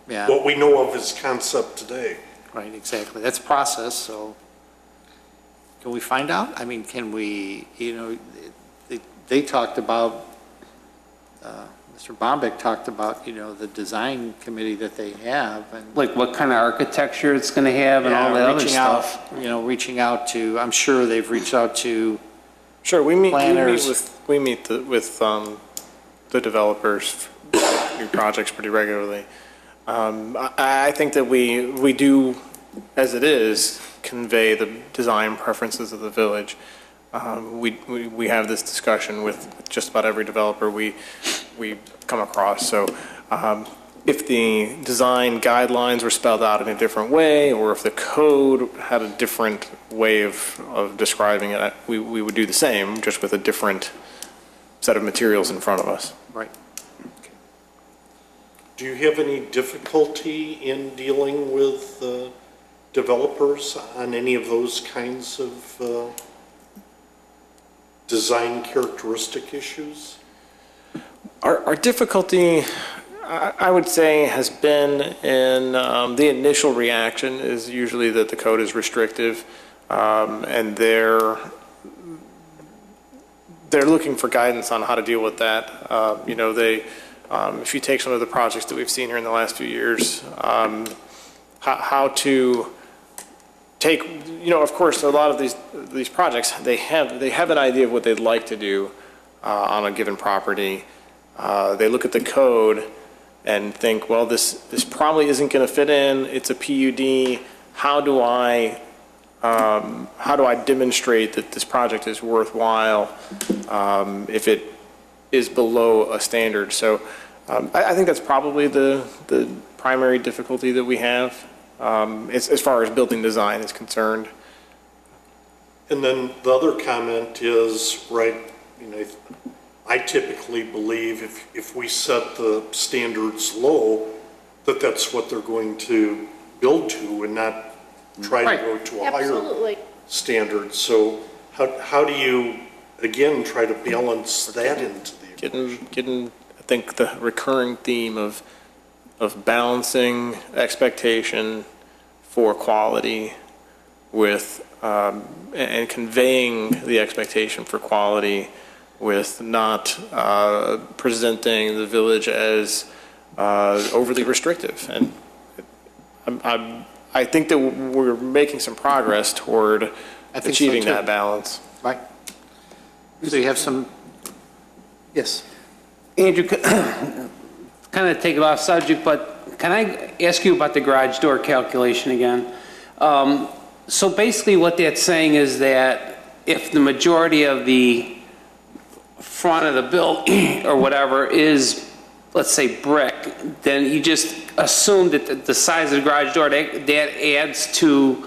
Yeah, what we know of as concept today. right, exactly. That's process, so can we find out? I mean, can we, they talked about, Mr. Bombeck talked about, the design committee that they have and. Like what kind of architecture it's going to have and all Yeah, that other reaching out, stuff. reaching out to, I'm sure they've reached out to, Sure, we meet Planners. with the developers, new projects pretty regularly. I think that we do, as it is, convey the design preferences of the village. We have this discussion with just about every developer we come across. So if the design guidelines were spelled out in a different way, or if the code had a different way of describing it, we would do the same, just with a different set of materials in front of us. right. Do you have any difficulty in dealing with developers on any of those kinds of design characteristic issues? Our difficulty, I would say, has been in the initial reaction is usually that the code is restrictive, and they're looking for guidance on how to deal with that. If you take some of the projects that we've seen here in the last few years, how to take, of course, a lot of these projects, they have an idea of what they'd like to do on a given property. They look at the code and think, well, this probably isn't going to fit in. It's a PUD. How do I demonstrate that this project is worthwhile if it is below a standard? So I think that's probably the primary difficulty that we have as far as building design is concerned. And then the other comment is, right, I typically believe if we set the standards low, that's what they're going to build to and not try Right. to go to a higher Absolutely. standard. So how do you, again, try to balance that into the equation? Getting, I think, the recurring theme of balancing expectation for quality with, and conveying the expectation for quality with not presenting the village as overly restrictive. And I think that we're making some progress toward I think so, achieving too. that balance. Right. So you have some, yes. Andrew, kind of take it off subject, but can I ask you about the garage door calculation again? So basically what that's saying is that if the majority of the front of the building or whatever is, let's say, brick, then you just assume that the size of the garage door, that adds to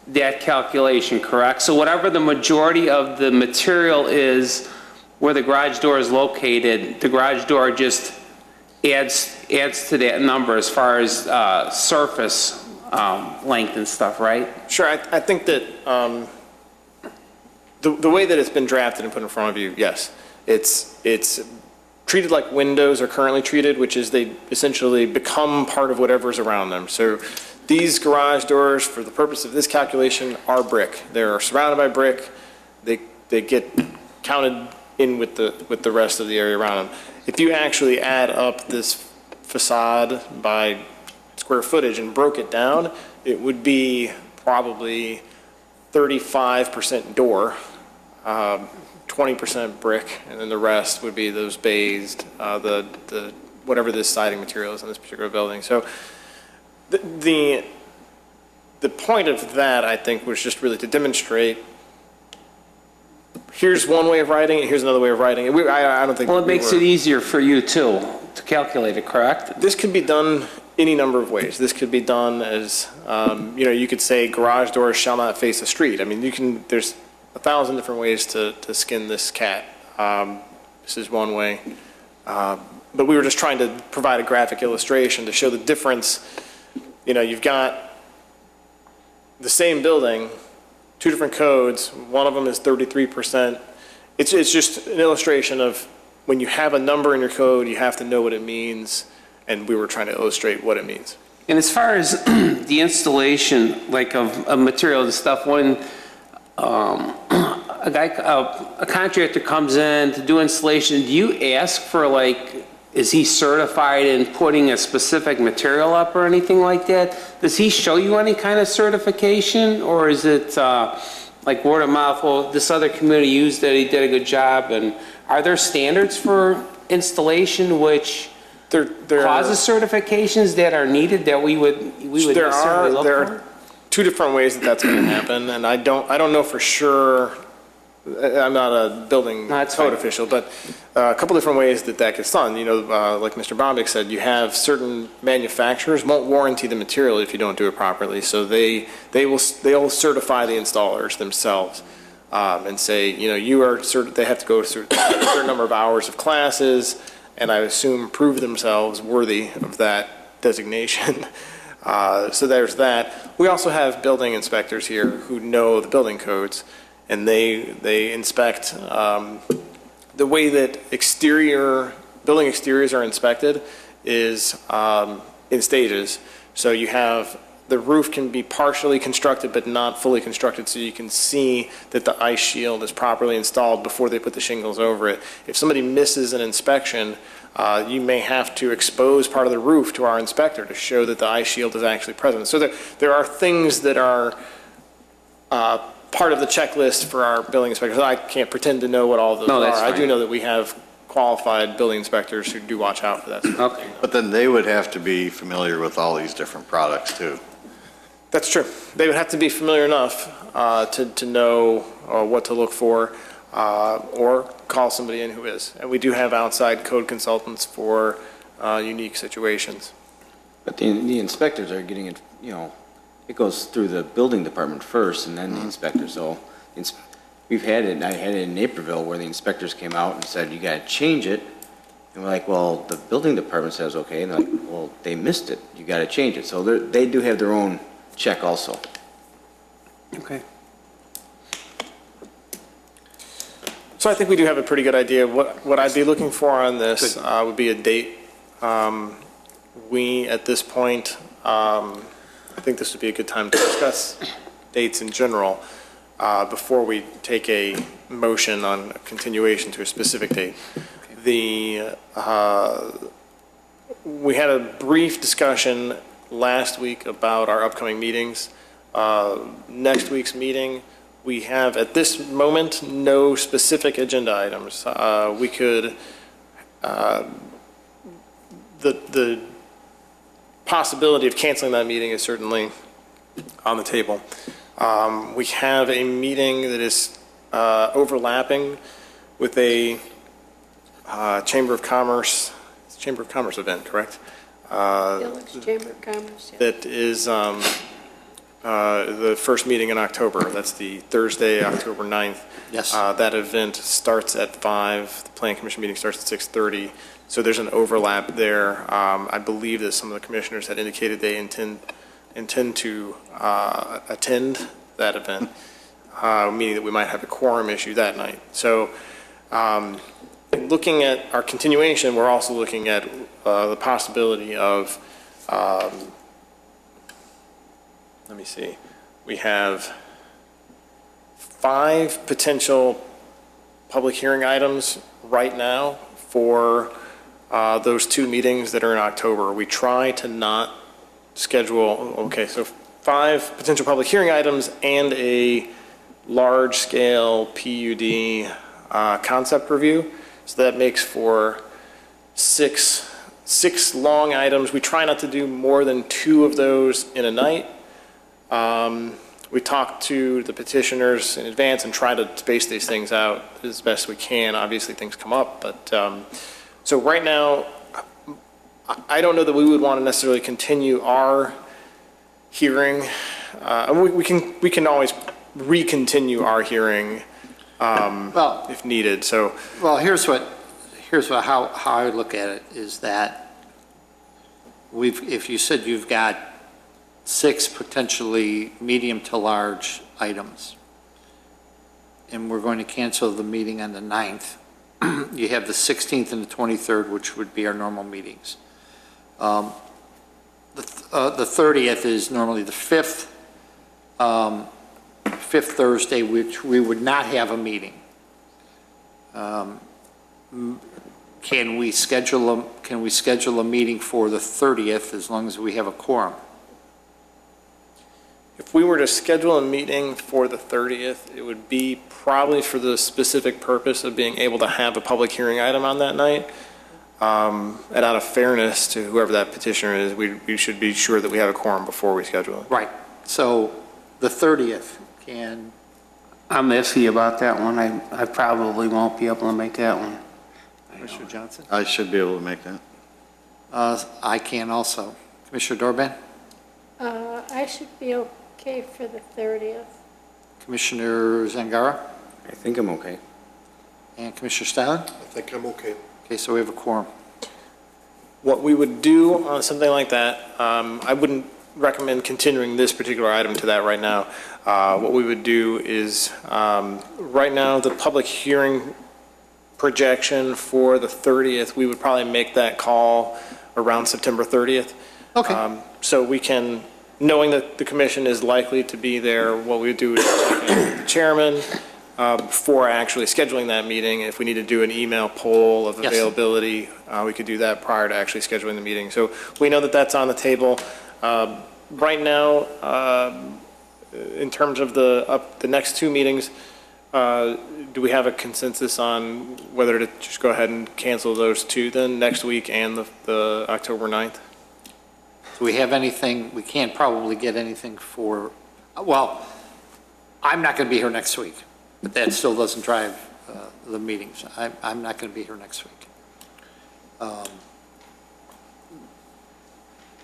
that calculation, correct? So whatever the majority of the material is where the garage door is located, the garage door just adds to that number as far as surface length and stuff, right? Sure, I think that the way that it's been drafted and put in front of you, yes. It's treated like windows are currently treated, which is they essentially become part of whatever's around them. So these garage doors, for the purpose of this calculation, are brick. They're surrounded by brick. They get counted in with the rest of the area around them. If you actually add up this facade by square footage and broke it down, it would be probably 35% door, 20% brick, and then the rest would be those based, the whatever this siding material is in this particular building. So the point of that, I think, was just really to demonstrate, here's one way of writing it, here's another way of writing it. I don't think. Well, it makes it easier for you too, to calculate it, correct? This could be done any number of ways. This could be done as, you could say garage doors shall not face the street. I mean, there's 1,000 different ways to skin this cat. This is one way. But we were just trying to provide a graphic illustration to show the difference. You've got the same building, two different codes. One of them is 33%. It's just an illustration of when you have a number in your code, you have to know what it means. And we were trying to illustrate what it means. And as far as the installation, like of material and stuff, when a contractor comes in to do installation, do you ask for is he certified in putting a specific material up or anything like that? Does he show you any kind of certification, or is it like word of mouth? Well, this other community used it, he did a good job. And are there standards for installation which causes certifications that are needed that we would necessarily look for? There are two different ways that that's going to happen, and I don't know for sure. I'm not a building code official, but a couple different ways that gets done. Like Mr. Bombick said, you have certain manufacturers won't warranty the material if you don't do it properly, so they'll certify the installers themselves and say, they have to go through a certain number of hours of classes, and I assume prove themselves worthy of that designation. So there's that. We also have building inspectors here who know the building codes, and they inspect the way that building exteriors are inspected is in stages. So you have the roof can be partially constructed but not fully constructed, so you can see that the ice shield is properly installed before they put the shingles over it. If somebody misses an inspection, you may have to expose part of the roof to our inspector to show that the ice shield is actually present. So there are things that are part of the checklist for our building inspectors. I can't pretend to know what all of those are. I do know that we have qualified building inspectors who do watch out for that. Okay. But then they would have to be familiar with all these different products too. That's true. They would have to be familiar enough to know what to look for, or call somebody in who is. And we do have outside code consultants for unique situations. But the inspectors are getting it, it goes through the building department first and then the inspector. So I had it in Naperville where the inspectors came out and said, you got to change it. And we're like, well, the building department says, okay. And they're like, well, they missed it. You got to change it. So they do have their own check also. Okay. So I think we do have a pretty good idea. What I'd be looking for on this would be a date. We, at this point, I think this would be a good time to discuss dates in general before we take a motion on a continuation to a specific date. We had a brief discussion last week about our upcoming meetings. Next week's meeting, we have at this moment no specific agenda items. We could, the possibility of canceling that meeting is certainly on the table. We have a meeting that is overlapping with a Chamber of Commerce event, correct? Village Chamber of Commerce, yeah. That is the first meeting in October. That's the Thursday, October 9th. Yes. That event starts at 5. The Plan Commission meeting starts at 6:30. So there's an overlap there. I believe that some of the commissioners had indicated they intend to attend that event. meaning that we might have a quorum issue that night. So looking at our continuation, we're also looking at the possibility of, let me see, we have 5 potential public hearing items right now for those 2 meetings that are in October. We try to not schedule, okay, so 5 potential public hearing items and a large-scale PUD concept review. So that makes for six long items. We try not to do more than 2 of those in a night. We talk to the petitioners in advance and try to space these things out as best we can. Obviously, things come up, but so right now, I don't know that we would want to necessarily continue our hearing. We can always recontinue our hearing Well, if needed. So well, here's how I look at it, is that if you said you've got 6 potentially medium to large items, and we're going to cancel the meeting on the 9th, you have the 16th and the 23rd, which would be our normal meetings. The 30th is normally the 5th Thursday, which we would not have a meeting. Can we schedule a meeting for the 30th as long as we have a quorum? if we were to schedule a meeting for the 30th, it would be probably for the specific purpose of being able to have a public hearing item on that night. And out of fairness to whoever that petitioner is, we should be sure that we have a quorum before we schedule it. Right. So the 30th can, I'm iffy about that one. I probably won't be able to make that one. Commissioner Johnson? I should be able to make that. I can also. Commissioner Dorban? I should be okay for the 30th. Commissioner Zangara? I think I'm okay. And Commissioner Stylin? I think I'm okay. Okay, so we have a quorum. What we would do on something like that, I wouldn't recommend continuing this particular item to that right now. What we would do is, right now, the public hearing projection for the 30th, we would probably make that call around September 30th. Okay. So we can, knowing that the commission is likely to be there, what we would do is check in with the chairman before actually scheduling that meeting. If we need to do an email poll of Yes. availability, we could do that prior to actually scheduling the meeting. So we know that that's on the table. Right now, in terms of the next 2 meetings, do we have a consensus on whether to just go ahead and cancel those 2 then, next week and the October 9th? Do we have anything, we can't probably get anything for, well, I'm not going to be here next week, but that still doesn't drive the meetings. I'm not going to be here next week.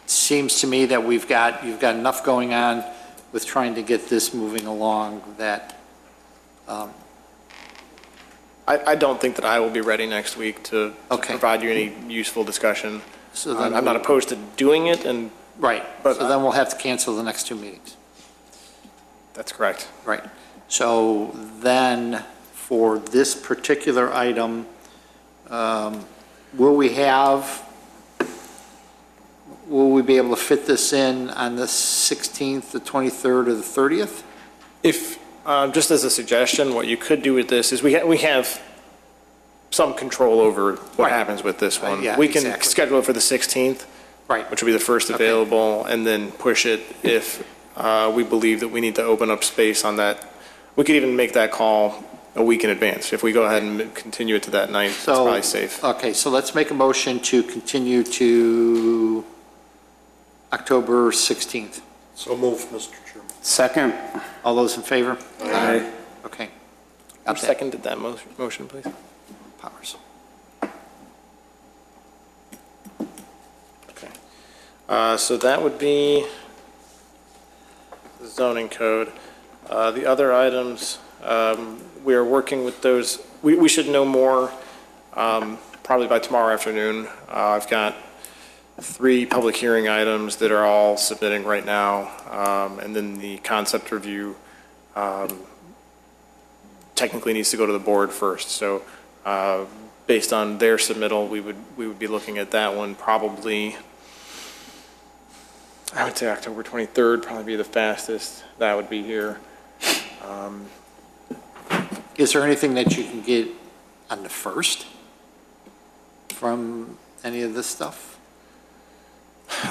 Seems to me that you've got enough going on with trying to get this moving along that, I don't think that I will be ready next week to Okay. provide you any useful discussion. So then I'm not we'll- opposed to doing it, and right, But so then we'll have to cancel the next 2 meetings. that's correct. Right. So then, for this particular item, will we be able to fit this in on the 16th, the 23rd, or the 30th? If, just as a suggestion, what you could do with this is we have some control over what Right. happens with this one. yeah, We can exactly. schedule it for the 16th, Right. which will be the first Okay. available, and then push it if we believe that we need to open up space on that. We could even make that call a week in advance. If we go ahead and continue it to that night, it's So, probably safe. Okay, so let's make a motion to continue to October 16th. So move, Mr. Chairman. Second? All those in favor? Aye. Okay. Who Got that. seconded that motion, please? Powers. Okay. So that would be the zoning code. The other items, we are working with those. We should know more probably by tomorrow afternoon. I've got 3 public hearing items that are all submitting right now, and then the concept review technically needs to go to the board first. So based on their submittal, we would be looking at that one probably, I would say October 23rd, probably be the fastest that would be here. Is there anything that you can get on the 1st from any of this stuff?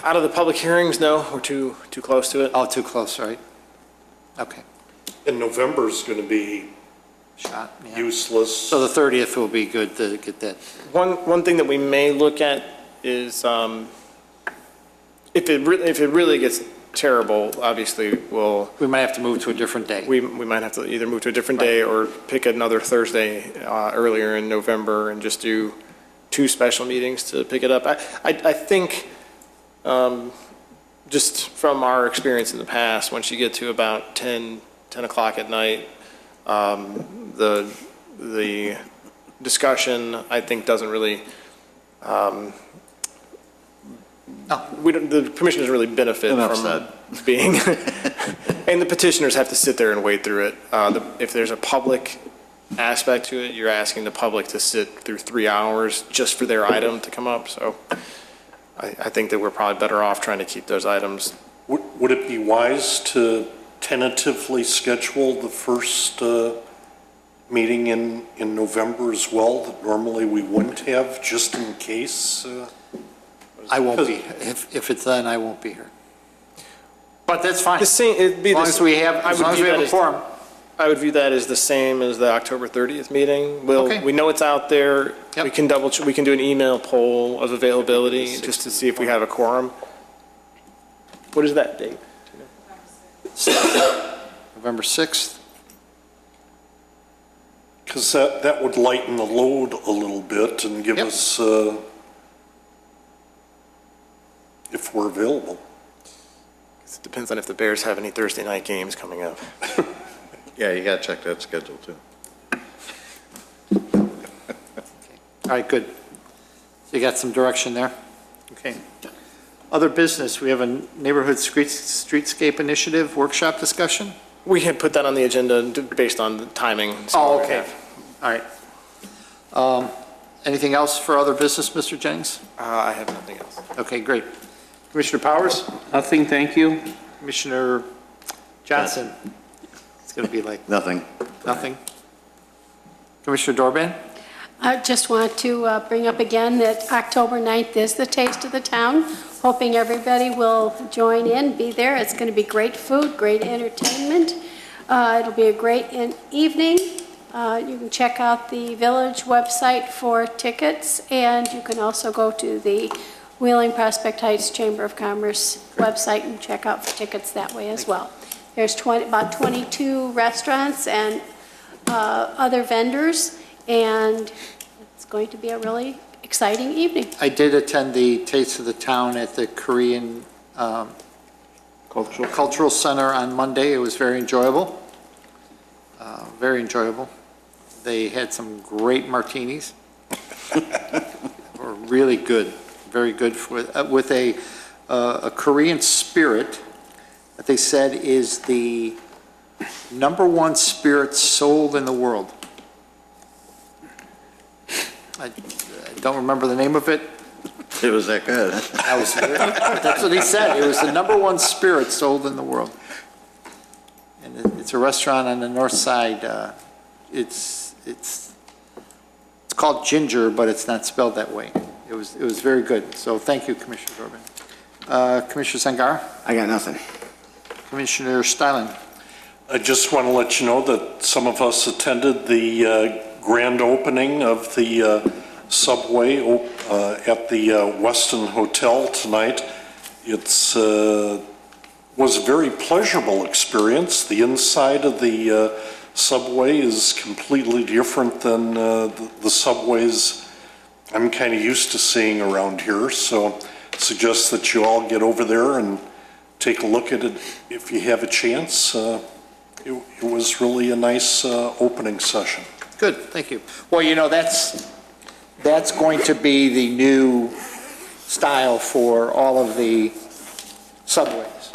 Out of the public hearings, no, we're too close to it. Oh, too close, right? Okay, And November's going to be shot, yeah. useless. So the 30th will be good to get that. One thing that we may look at is if it really gets terrible, obviously We might have to move to a different day. we might have to either move to a different day or pick another Thursday earlier in November and just do 2 special meetings to pick it up. I think, just from our experience in the past, once you get to about 10 o'clock at night, the discussion, I think, doesn't really, the commission doesn't really benefit Enough from said. being, and the petitioners have to sit there and wade through it. If there's a public aspect to it, you're asking the public to sit through 3 hours just for their item to come up, so I think that we're probably better off trying to keep those items. Would it be wise to tentatively schedule the first meeting in November as well, that normally we wouldn't have, just in case? I won't be, if it's then, I won't be here. But that's fine. The same, it'd be As long as we have, I as would long as view we have that a as- quorum. I would view that as the same as the October 30th meeting. Okay. We know it's out there. Yep. We can we can do an email poll of availability just to see if we have a quorum. What is that date? November 6th. Because that would lighten the load a little bit and give Yep. us, if we're available. It depends on if the Bears have any Thursday night games coming up. Yeah, you gotta check that schedule too. All right, good. So you got some direction there? Okay. Other business, we have a neighborhood streetscape initiative workshop discussion? We had put that on the agenda based on the timing. so Oh, we okay. have- All right. Anything else for other business, Mr. Jennings? I have nothing else. Okay, great. Commissioner Powers? Nothing, thank you. Commissioner Johnson? It's going to be like Nothing. nothing. Commissioner Dorban? I just want to bring up again that October 9th is the Taste of the Town. Hoping everybody will join in, be there. It's going to be great food, great entertainment. It'll be a great evening. You can check out the village website for tickets, and you can also go to the Wheeling Prospect Heights Chamber of Commerce website and check out for tickets that way as well. There's about 22 restaurants and other vendors, and it's going to be a really exciting evening. I did attend the Taste of the Town at the Korean Cultural Center on Monday. It was very enjoyable. Very enjoyable. They had some great martinis. Were really good, very good with a Korean spirit that they said is the #1 spirit sold in the world. I don't remember the name of it. It was that good. That's what he said. It was the #1 spirit sold in the world. And it's a restaurant on the north side. It's called Ginger, but it's not spelled that way. It was very good. So thank you, Commissioner Dorban. Commissioner Sangar? I got nothing. Commissioner Steilen? I just want to let you know that some of us attended the grand opening of the Subway at the Weston Hotel tonight. It's was a very pleasurable experience. The inside of the Subway is completely different than the Subways I'm kind of used to seeing around here, so suggest that you all get over there and take a look at it if you have a chance. It was really a nice opening session. Good, thank you. Well, you know, that's going to be the new style for all of the Subways.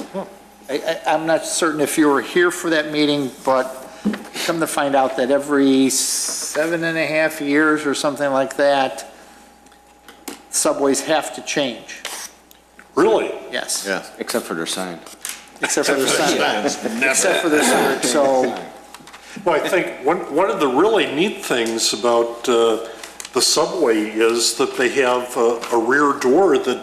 I'm not certain if you were here for that meeting, but come to find out that every 7.5 years or something like that, subways have to change. Really? Yes. Yeah. Except for their sign. Except for their sign. Except for their sign. So, Well, I think one of the really neat things about the subway is that they have a rear door that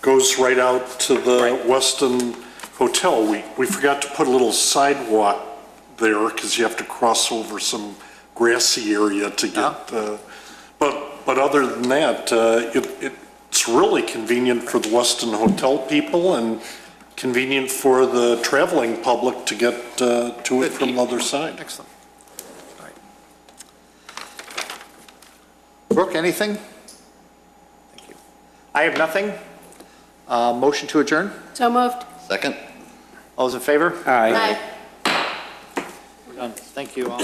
goes right out to the Westin Hotel. We forgot to put a little sidewalk there because you have to cross over some grassy area to get, but other than that, it's really convenient for the Westin Hotel people and convenient for the traveling public to get to it from the other side. excellent. All right. Brooke, anything? Thank you. I have nothing. Motion to adjourn? So moved. Second? All those in favor? Aye. Aye. We're done. Thank you all.